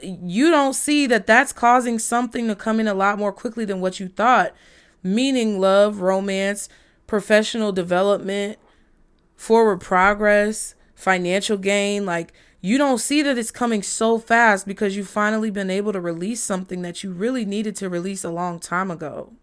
you don't see that that's causing something to come in a lot more quickly than what you thought. Meaning love, romance, professional development, forward progress, financial gain. Like, you don't see that it's coming so fast because you've finally been able to release something that you really needed to release a long time ago.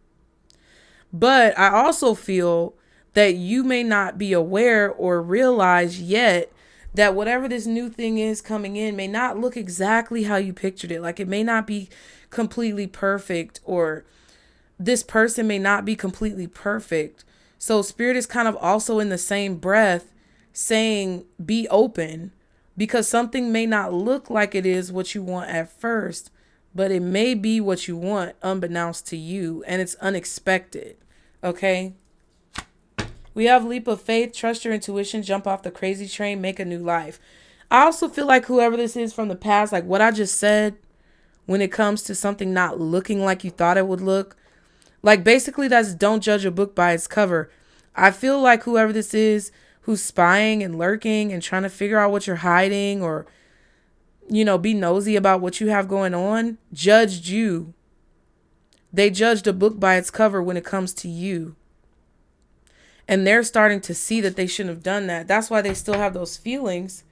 But I also feel that you may not be aware or realize yet that whatever this new thing is coming in may not look exactly how you pictured it. Like, it may not be completely perfect, or this person may not be completely perfect. So spirit is kind of also in the same breath saying, be open, because something may not look like it is what you want at first, but it may be what you want unbeknownst to you, and it's unexpected. Okay? We have leap of faith, trust your intuition, jump off the crazy train, make a new life. I also feel like whoever this is from the past, like what I just said, when it comes to something not looking like you thought it would look, like basically that's don't judge a book by its cover. I feel like whoever this is who's spying and lurking and trying to figure out what you're hiding, or be nosy about what you have going on, judged you. They judged a book by its cover when it comes to you. And they're starting to see that they shouldn't have done that. That's why they still have those feelings.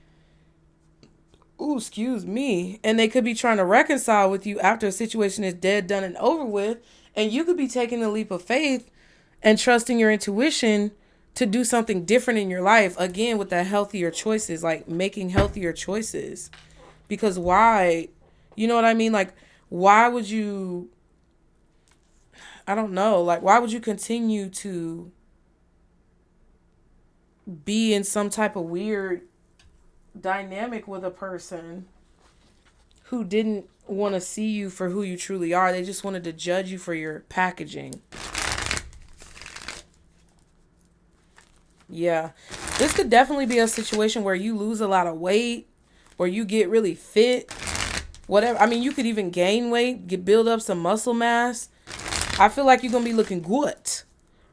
Ooh, excuse me. And they could be trying to reconcile with you after a situation is dead, done, and over with. And you could be taking a leap of faith and trusting your intuition to do something different in your life. Again, with that healthier choices, like making healthier choices. Because why? You know what I mean? Like, why would you, I don't know, like, why would you continue to be in some type of weird dynamic with a person who didn't want to see you for who you truly are? They just wanted to judge you for your packaging. Yeah. This could definitely be a situation where you lose a lot of weight or you get really fit. Whatever. I mean, you could even gain weight, build up some muscle mass. I feel like you're going to be looking good.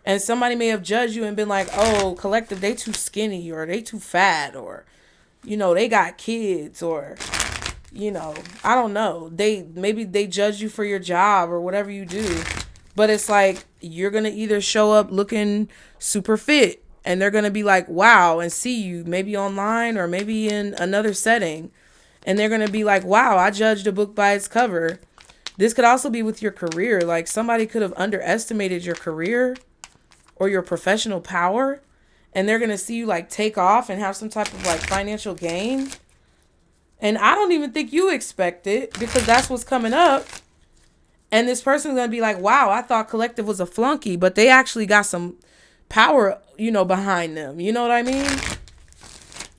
And somebody may have judged you and been like, oh, collective, they too skinny or they too fat or, they got kids or, I don't know. Maybe they judge you for your job or whatever you do. But it's like, you're going to either show up looking super fit and they're going to be like, wow, and see you maybe online or maybe in another setting. And they're going to be like, wow, I judged a book by its cover. This could also be with your career. Like somebody could have underestimated your career or your professional power, and they're going to see you like take off and have some type of like financial gain. And I don't even think you expect it because that's what's coming up. And this person's going to be like, wow, I thought collective was a flunky, but they actually got some power, behind them. You know what I mean?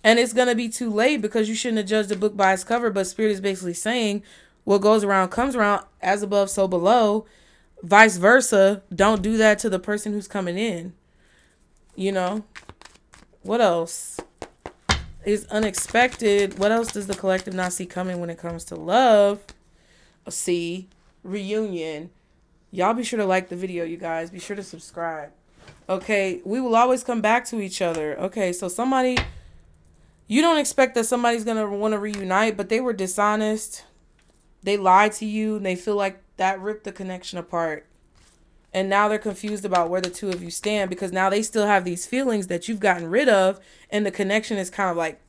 And it's going to be too late because you shouldn't have judged a book by its cover. But Spirit is basically saying what goes around comes around, as above, so below. Vice versa. Don't do that to the person who's coming in. What else is unexpected? What else does the collective not see coming when it comes to love? See, reunion. Y'all be sure to like the video, you guys. Be sure to subscribe. Okay, we will always come back to each other. Okay, so you don't expect that somebody's going to want to reunite, but they were dishonest. They lied to you, and they feel like that ripped the connection apart. And now they're confused about where the two of you stand because now they still have these feelings that you've gotten rid of, and the connection is kind of like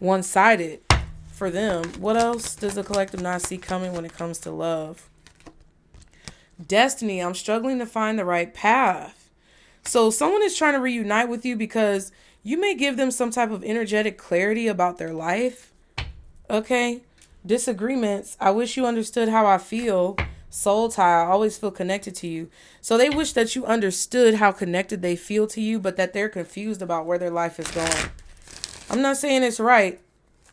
one-sided for them. What else does the collective not see coming when it comes to love? Destiny. I'm struggling to find the right path. So someone is trying to reunite with you because you may give them some type of energetic clarity about their life. Okay? Disagreements. I wish you understood how I feel. Soul tie. I always feel connected to you. So they wish that you understood how connected they feel to you, but that they're confused about where their life is going. I'm not saying it's right,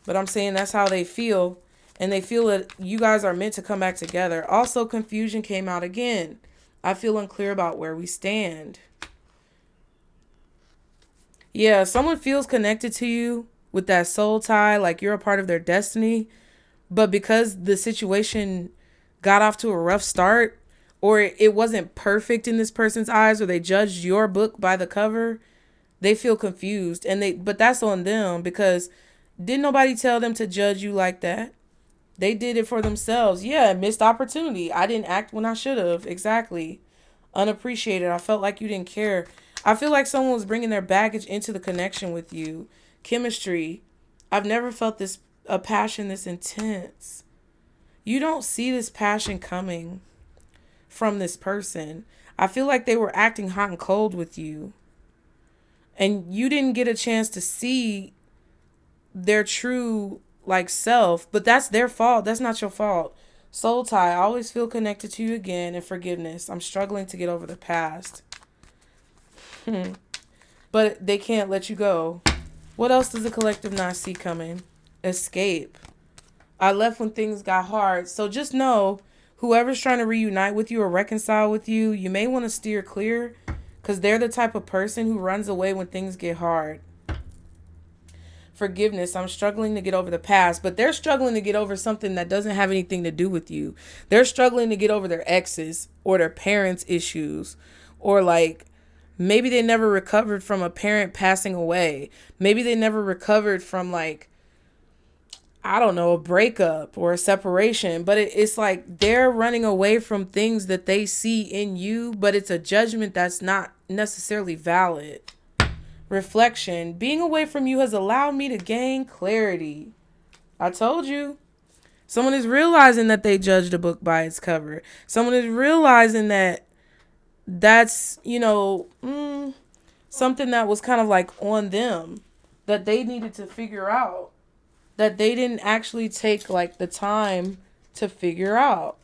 but I'm saying that's how they feel. And they feel that you guys are meant to come back together. Also, confusion came out again. I feel unclear about where we stand. Yeah, someone feels connected to you with that soul tie, like you're a part of their destiny. But because the situation got off to a rough start, or it wasn't perfect in this person's eyes, or they judged your book by the cover, they feel confused. But that's on them because didn't nobody tell them to judge you like that? They did it for themselves. Yeah, missed opportunity. I didn't act when I should have. Exactly. Unappreciated. I felt like you didn't care. I feel like someone was bringing their baggage into the connection with you. Chemistry. I've never felt a passion this intense. You don't see this passion coming from this person. I feel like they were acting hot and cold with you. And you didn't get a chance to see their true self, but that's their fault. That's not your fault. Soul tie. I always feel connected to you again, and forgiveness. I'm struggling to get over the past. But they can't let you go. What else does the collective not see coming? Escape. I left when things got hard. So just know, whoever's trying to reunite with you or reconcile with you, you may want to steer clear because they're the type of person who runs away when things get hard. Forgiveness. I'm struggling to get over the past, but they're struggling to get over something that doesn't have anything to do with you. They're struggling to get over their exes or their parents' issues, or maybe they never recovered from a parent passing away. Maybe they never recovered from I don't know, a breakup or a separation, but it's like they're running away from things that they see in you, but it's a judgment that's not necessarily valid. Reflection. Being away from you has allowed me to gain clarity. I told you. Someone is realizing that they judged a book by its cover. Someone is realizing that that's, something that was kind of like on them that they needed to figure out. That they didn't actually take like the time to figure out.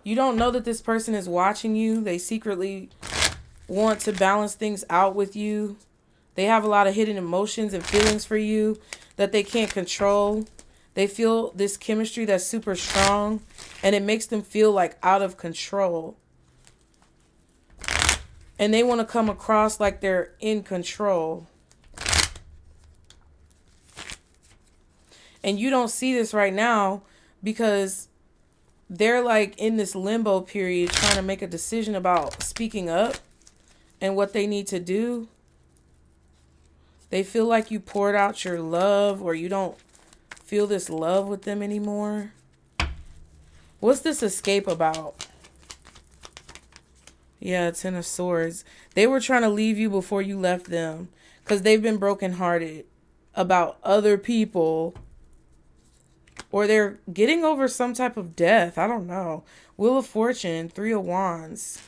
You don't know that this person is watching you. They secretly want to balance things out with you. They have a lot of hidden emotions and feelings for you that they can't control. They feel this chemistry that's super strong, and it makes them feel like out of control. And they want to come across like they're in control. And you don't see this right now because they're like in this limbo period trying to make a decision about speaking up and what they need to do. They feel like you poured out your love, or you don't feel this love with them anymore. What's this escape about? Yeah, Ten of Swords. They were trying to leave you before you left them because they've been brokenhearted about other people. Or they're getting over some type of death. I don't know. Wheel of Fortune, Three of Wands.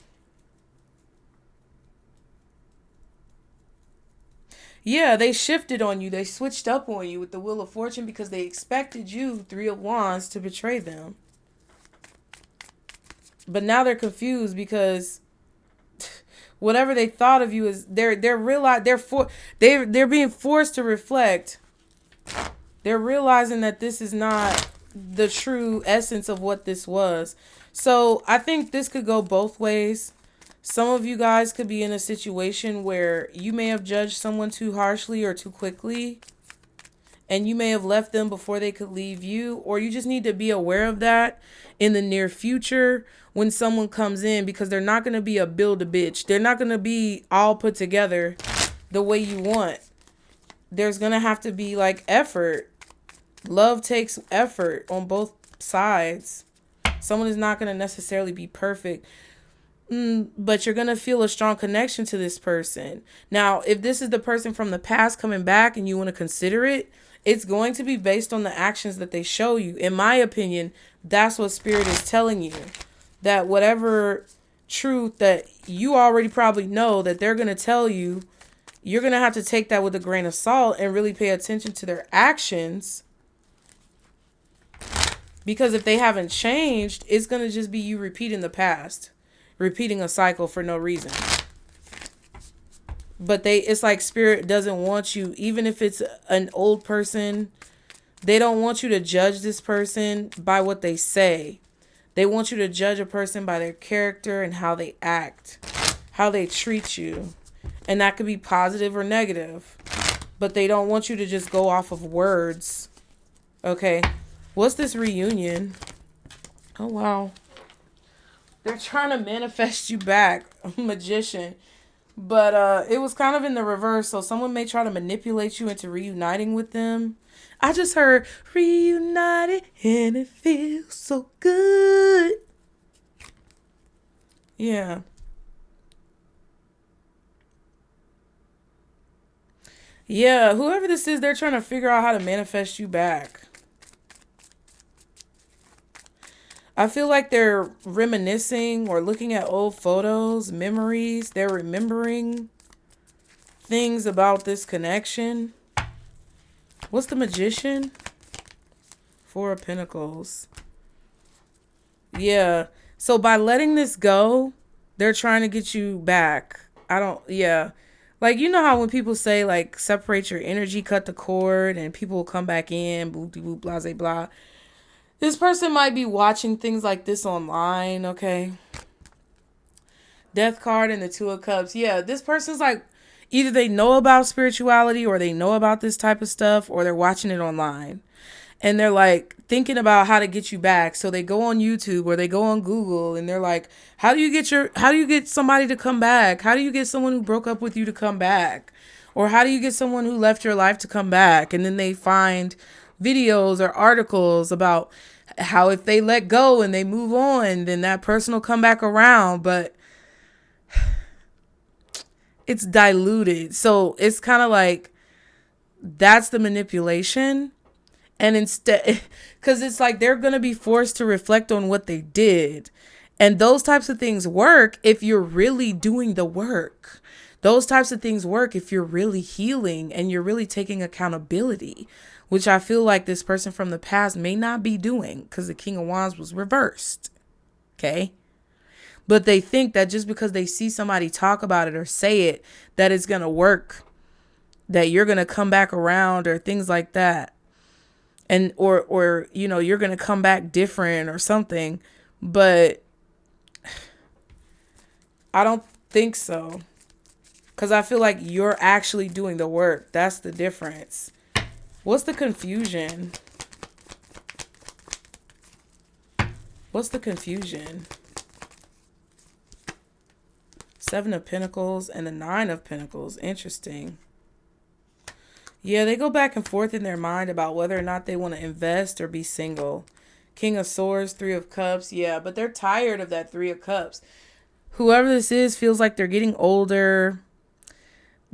Yeah, they shifted on you. They switched up on you with the Wheel of Fortune because they expected you, Three of Wands, to betray them. But now they're confused because whatever they thought of you is they're being forced to reflect. They're realizing that this is not the true essence of what this was. So I think this could go both ways. Some of you guys could be in a situation where you may have judged someone too harshly or too quickly, and you may have left them before they could leave you, or you just need to be aware of that in the near future when someone comes in, because they're not going to be a build-a-bitch. They're not going to be all put together the way you want. There's going to have to be like effort. Love takes effort on both sides. Someone is not going to necessarily be perfect, but you're going to feel a strong connection to this person. Now, if this is the person from the past coming back and you want to consider it, it's going to be based on the actions that they show you. In my opinion, that's what Spirit is telling you. That whatever truth that you already probably know that they're going to tell you, you're going to have to take that with a grain of salt and really pay attention to their actions. Because if they haven't changed, it's going to just be you repeating the past. Repeating a cycle for no reason. But it's like Spirit doesn't want you, even if it's an old person, they don't want you to judge this person by what they say. They want you to judge a person by their character and how they act, how they treat you. And that could be positive or negative. But they don't want you to just go off of words. Okay. What's this reunion? Oh, wow. They're trying to manifest you back. Magician. But it was kind of in the reverse. So someone may try to manipulate you into reuniting with them. I just heard reunited and it feels so good. Yeah. Yeah, whoever this is, they're trying to figure out how to manifest you back. I feel like they're reminiscing or looking at old photos, memories. They're remembering things about this connection. What's the Magician? Four of Pentacles. Yeah. So by letting this go, they're trying to get you back. Like, you know how when people say, like, separate your energy, cut the cord, and people will come back in, boop-de-boop, blah, blah. This person might be watching things like this online, okay? Death card and the Two of Cups. Yeah, this person's like, either they know about spirituality or they know about this type of stuff, or they're watching it online. And they're like thinking about how to get you back. So they go on YouTube or they go on Google and they're like, how do you get somebody to come back? How do you get someone who broke up with you to come back? Or how do you get someone who left your life to come back, and then they find videos or articles about how if they let go and they move on, then that person will come back around, but it's diluted. So it's kind of like, that's the manipulation. And instead, because it's like they're going to be forced to reflect on what they did. And those types of things work if you're really doing the work. Those types of things work if you're really healing and you're really taking accountability, which I feel like this person from the past may not be doing, because the King of Wands was reversed. Okay. But they think that just because they see somebody talk about it or say it, that it's going to work, that you're going to come back around or things like that. And, or, you know, you're going to come back different or something. But I don't think so. Because I feel like you're actually doing the work. That's the difference. What's the confusion? What's the confusion? 7 of Pentacles and the 9 of Pentacles. Interesting. Yeah, they go back and forth in their mind about whether or not they want to invest or be single. King of Swords, 3 of Cups. Yeah, but they're tired of that 3 of Cups. Whoever this is feels like they're getting older.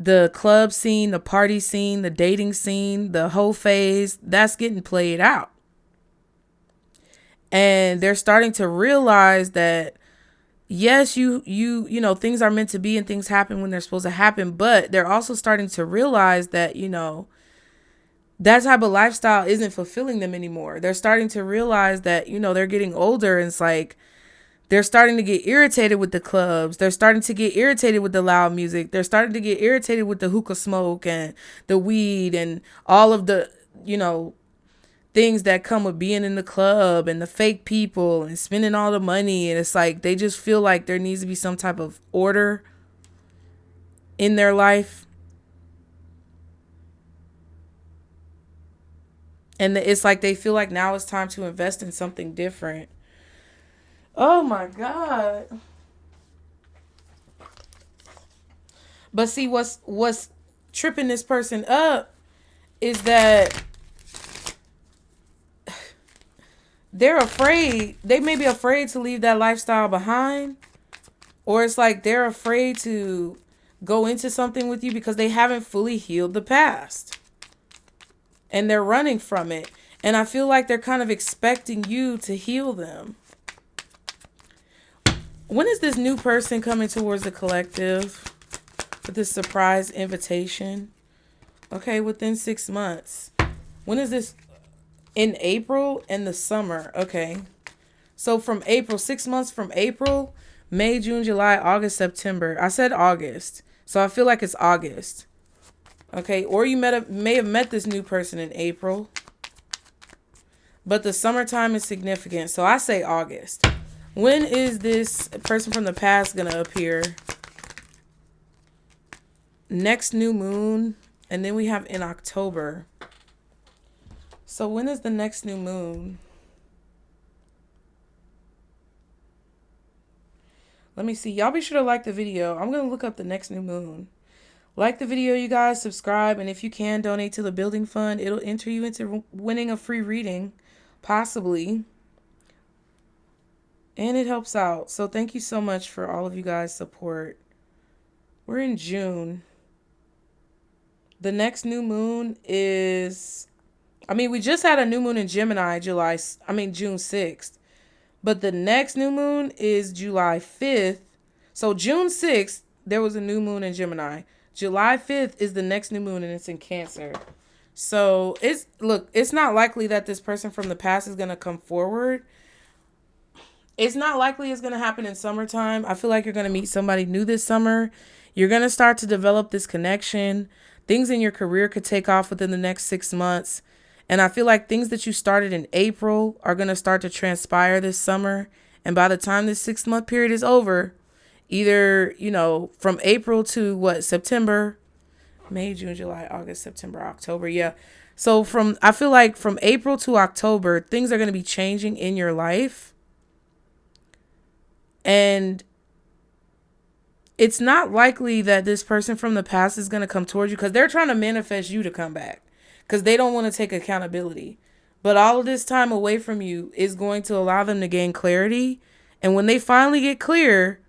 The club scene, the party scene, the dating scene, the whole phase, that's getting played out. And they're starting to realize that, yes, you know, things are meant to be and things happen when they're supposed to happen. But they're also starting to realize that, you know, that type of lifestyle isn't fulfilling them anymore. They're starting to realize that, you know, they're getting older, and it's like, they're starting to get irritated with the clubs. They're starting to get irritated with the loud music. They're starting to get irritated with the hookah smoke and the weed and all of the, you know, things that come with being in the club and the fake people and spending all the money. And it's like, they just feel like there needs to be some type of order in their life. And it's like they feel like now it's time to invest in something different. Oh my God. But see, what's tripping this person up is that they're afraid. They may be afraid to leave that lifestyle behind. Or it's like they're afraid to go into something with you because they haven't fully healed the past. And they're running from it. And I feel like they're kind of expecting you to heal them. When is this new person coming towards the collective with this surprise invitation? Okay, within 6 months. When is this? In April and the summer. Okay. So from April, 6 months from April, May, June, July, August, September. I said August. So I feel like it's August. Okay. Or you may have met this new person in April. But the summertime is significant. So I say August. When is this person from the past going to appear? Next new moon. And then we have in October. So when is the next new moon? Let me see. Y'all be sure to like the video. I'm going to look up the next new moon. Like the video, you guys. Subscribe. And if you can, donate to the building fund. It'll enter you into winning a free reading. Possibly. And it helps out. So thank you so much for all of you guys' support. We're in June. The next new moon is... we just had a new moon in Gemini, June 6th. But the next new moon is July 5th. So June 6th, there was a new moon in Gemini. July 5th is the next new moon, and it's in Cancer. So it's not likely that this person from the past is going to come forward. It's not likely it's going to happen in summertime. I feel like you're going to meet somebody new this summer. You're going to start to develop this connection. Things in your career could take off within the next 6 months. And I feel like things that you started in April are going to start to transpire this summer. And by the time this 6-month period is over, either, you know, from April to September, May, June, July, August, September, October. Yeah. So I feel like from April to October, things are going to be changing in your life. And it's not likely that this person from the past is going to come towards you, because they're trying to manifest you to come back, because they don't want to take accountability. But all of this time away from you is going to allow them to gain clarity. And when they finally get clear,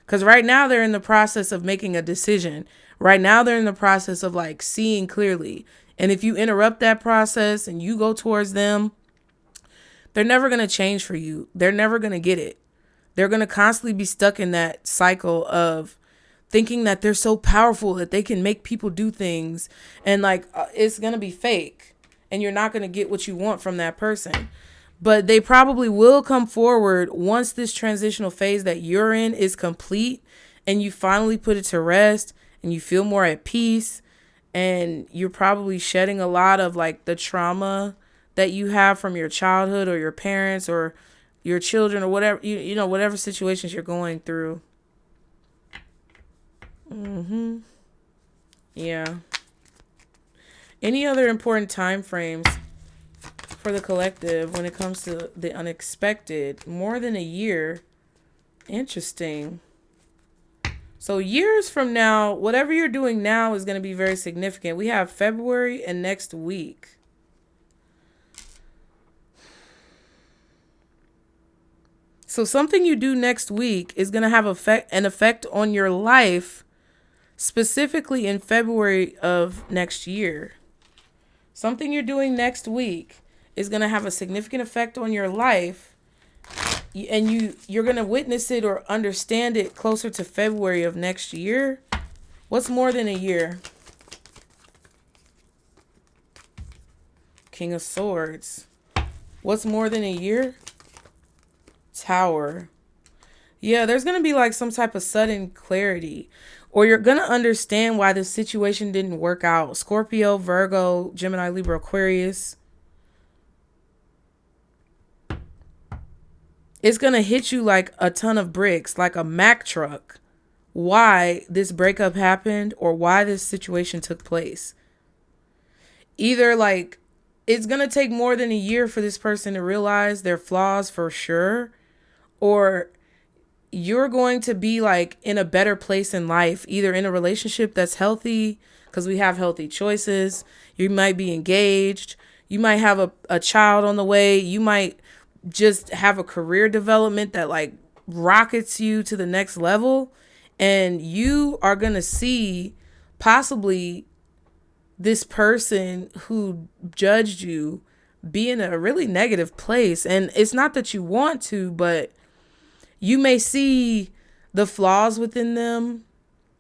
because right now they're in the process of making a decision. Right now they're in the process of like seeing clearly. And if you interrupt that process and you go towards them, they're never going to change for you. They're never going to get it. They're going to constantly be stuck in that cycle of thinking that they're so powerful that they can make people do things. And like, it's going to be fake. And you're not going to get what you want from that person. But they probably will come forward once this transitional phase that you're in is complete, and you finally put it to rest and you feel more at peace, and you're probably shedding a lot of like the trauma that you have from your childhood or your parents or your children or whatever, you know, whatever situations you're going through. Yeah. Any other important time frames for the collective when it comes to the unexpected? More than a year. Interesting. So years from now, whatever you're doing now is going to be very significant. We have February and next week. So something you do next week is going to have an effect on your life, specifically in February of next year. Something you're doing next week is going to have a significant effect on your life, and you're going to witness it or understand it closer to February of next year. What's more than a year? King of Swords. What's more than a year? Tower. Yeah, there's going to be like some type of sudden clarity, or you're going to understand why this situation didn't work out. Scorpio, Virgo, Gemini, Libra, Aquarius. It's going to hit you like a ton of bricks, like a Mack truck, why this breakup happened or why this situation took place. Either like it's going to take more than a year for this person to realize their flaws for sure, or you're going to be like in a better place in life, either in a relationship that's healthy, because we have healthy choices. You might be engaged. You might have a child on the way. You might just have a career development that like rockets you to the next level. And you are going to see possibly this person who judged you be in a really negative place. And it's not that you want to, but you may see the flaws within them,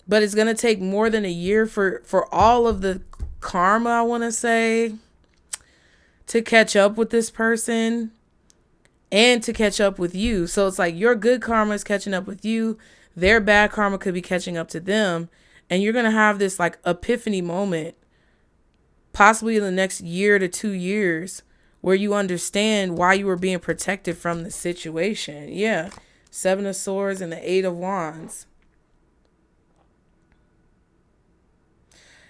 but it's going to take more than a year for all of the karma, I want to say, to catch up with this person and to catch up with you. So it's like your good karma is catching up with you. Their bad karma could be catching up to them. And you're going to have this like epiphany moment, possibly in the next year to 2 years, where you understand why you were being protected from the situation. Yeah. 7 of Swords and the 8 of Wands.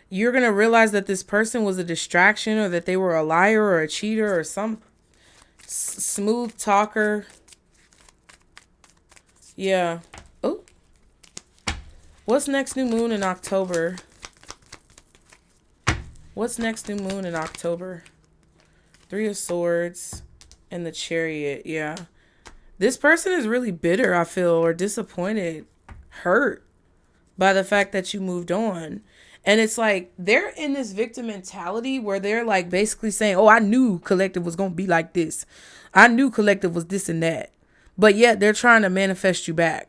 You're going to realize that this person was a distraction, or that they were a liar or a cheater or some smooth talker. Yeah. Oh. What's next new moon in October? What's next new moon in October? 3 of Swords and the Chariot. Yeah. This person is really bitter, I feel, or disappointed, hurt by the fact that you moved on. And it's like they're in this victim mentality where they're like basically saying, oh, I knew collective was going to be like this. I knew collective was this and that. But yet they're trying to manifest you back.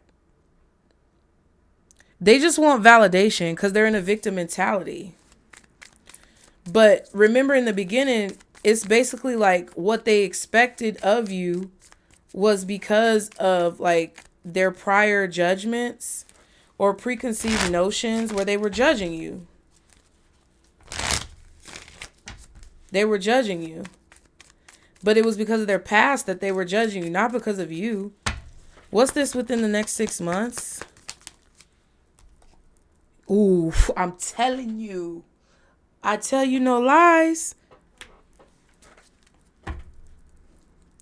They just want validation because they're in a victim mentality. But remember, in the beginning, it's basically like what they expected of you was because of like their prior judgments or preconceived notions where they were judging you. They were judging you. But it was because of their past that they were judging you, not because of you. What's this within the next 6 months? Ooh, I'm telling you. I tell you no lies.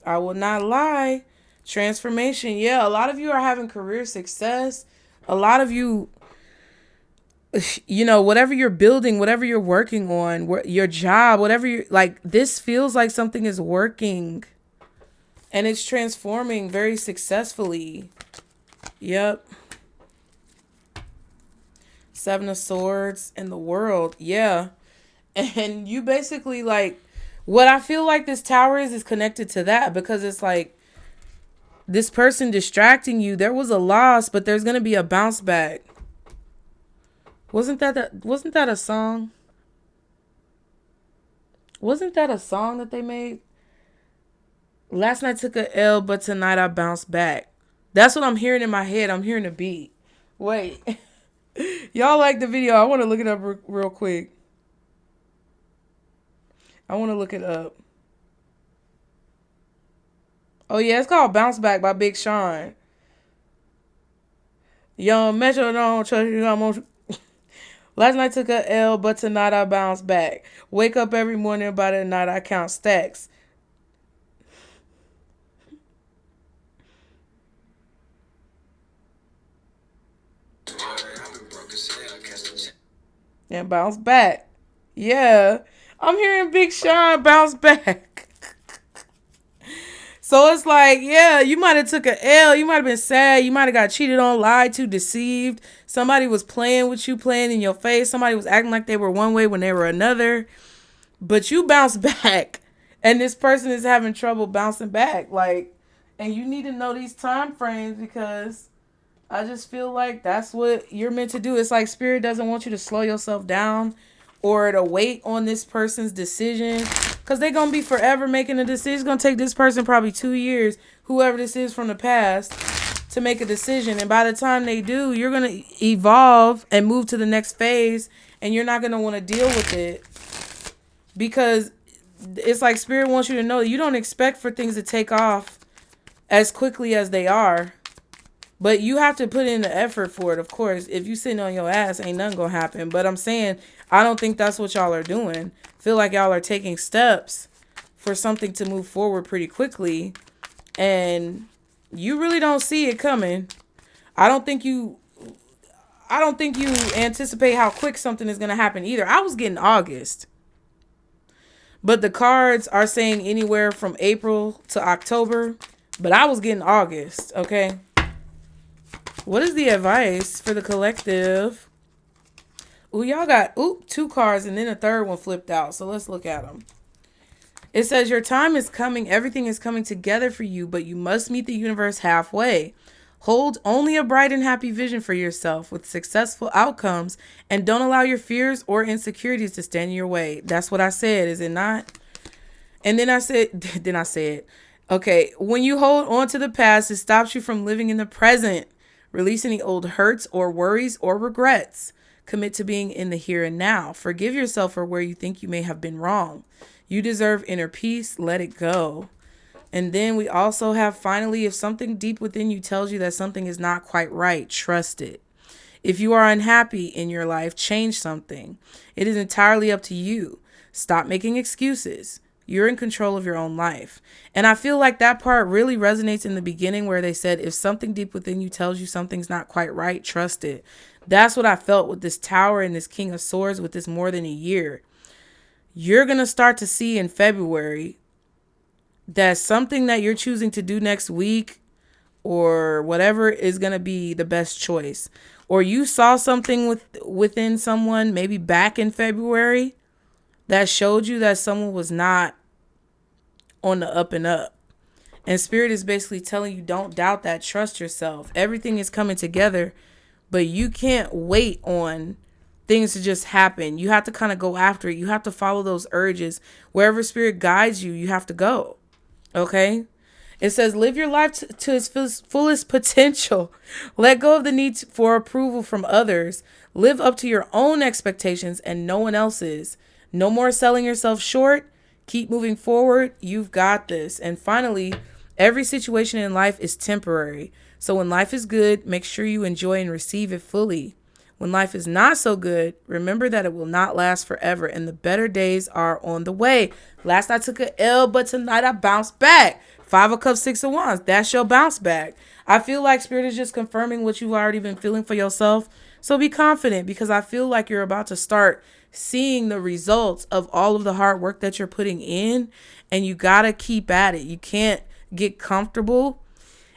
I will not lie. Transformation. Yeah, a lot of you are having career success. A lot of you you know, whatever you're building, whatever you're working on, your job, whatever you're like, this feels like something is working and it's transforming very successfully. Yep. Seven of Swords in the world. Yeah. And you basically like, what I feel like this tower is connected to that, because it's like this person distracting you. There was a loss, but there's going to be a bounce back. Wasn't that a song? Wasn't that a song that they made? Last night took a L, but tonight I bounced back. That's what I'm hearing in my head. I'm hearing a beat. Wait. Y'all like the video? I want to look it up real quick. I want to look it up. Oh, yeah. It's called Bounce Back by Big Sean. Young Metro don't trust you. Last night took a L, but tonight I bounce back. Wake up every morning, by the night I count stacks. And bounce back. Yeah. I'm hearing Big Sean bounce back. So it's like, yeah, you might have took a L. You might have been sad. You might have got cheated on, lied to, deceived. Somebody was playing with you, playing in your face. Somebody was acting like they were one way when they were another. But you bounced back. And this person is having trouble bouncing back. Like, and you need to know these time frames, because I just feel like that's what you're meant to do. It's like Spirit doesn't want you to slow yourself down or to wait on this person's decision, because they're going to be forever making a decision. It's going to take this person probably 2 years, whoever this is from the past, to make a decision. And by the time they do, you're going to evolve and move to the next phase, and you're not going to want to deal with it, because it's like Spirit wants you to know that you don't expect for things to take off as quickly as they are. But you have to put in the effort for it, of course. If you sitting on your ass, ain't nothing gonna happen. But I'm saying, I don't think that's what y'all are doing. Feel like y'all are taking steps for something to move forward pretty quickly. And you really don't see it coming. I don't think you anticipate how quick something is gonna happen either. I was getting August. But the cards are saying anywhere from April to October. But I was getting August, okay? What is the advice for the collective? Ooh, y'all got 2 cards and then a third one flipped out. So let's look at them. It says your time is coming. Everything is coming together for you, but you must meet the universe halfway. Hold only a bright and happy vision for yourself with successful outcomes, and don't allow your fears or insecurities to stand in your way. That's what I said, is it not? And then I said, okay, when you hold on to the past, it stops you from living in the present. Release any old hurts or worries or regrets. Commit to being in the here and now. Forgive yourself for where you think you may have been wrong. You deserve inner peace. Let it go. And then we also have, finally, if something deep within you tells you that something is not quite right, trust it. If you are unhappy in your life, change something. It is entirely up to you. Stop making excuses. You're in control of your own life. And I feel like that part really resonates in the beginning, where they said, if something deep within you tells you something's not quite right, trust it. That's what I felt with this Tower and this King of Swords with this more than a year. You're going to start to see in February that something that you're choosing to do next week or whatever is going to be the best choice. Or you saw something within someone maybe back in February that showed you that someone was not on the up and up. And Spirit is basically telling you, don't doubt that. Trust yourself. Everything is coming together, but you can't wait on things to just happen. You have to kind of go after it. You have to follow those urges. Wherever Spirit guides you, you have to go. Okay? It says, live your life to its fullest potential. Let go of the need for approval from others. Live up to your own expectations and no one else's. No more selling yourself short. Keep moving forward. You've got this. And finally, every situation in life is temporary. So when life is good, make sure you enjoy and receive it fully. When life is not so good, remember that it will not last forever and the better days are on the way. Last I took a L, but tonight I bounced back. 5 of Cups, 6 of Wands. That's your bounce back. I feel like Spirit is just confirming what you've already been feeling for yourself. So be confident, because I feel like you're about to start seeing the results of all of the hard work that you're putting in, and you got to keep at it. You can't get comfortable,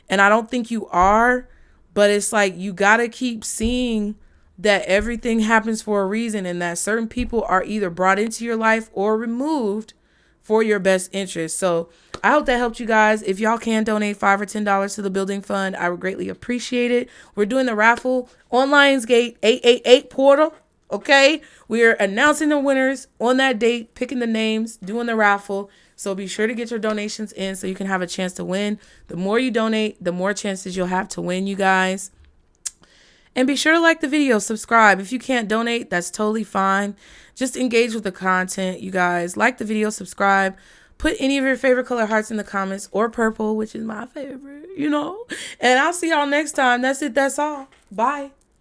and I don't think you are, but it's like you got to keep seeing that everything happens for a reason, and that certain people are either brought into your life or removed for your best interest. So I hope that helped you guys. If y'all can donate $5 or $10 to the building fund, I would greatly appreciate it. We're doing the raffle on Lionsgate 888 portal. Okay, we are announcing the winners on that date, picking the names, doing the raffle. So be sure to get your donations in so you can have a chance to win. The more you donate, the more chances you'll have to win, you guys. And be sure to like the video, subscribe. If you can't donate, that's totally fine. Just engage with the content, you guys. Like the video, subscribe. Put any of your favorite color hearts in the comments, or purple, which is my favorite, you know. And I'll see y'all next time. That's it. That's all. Bye.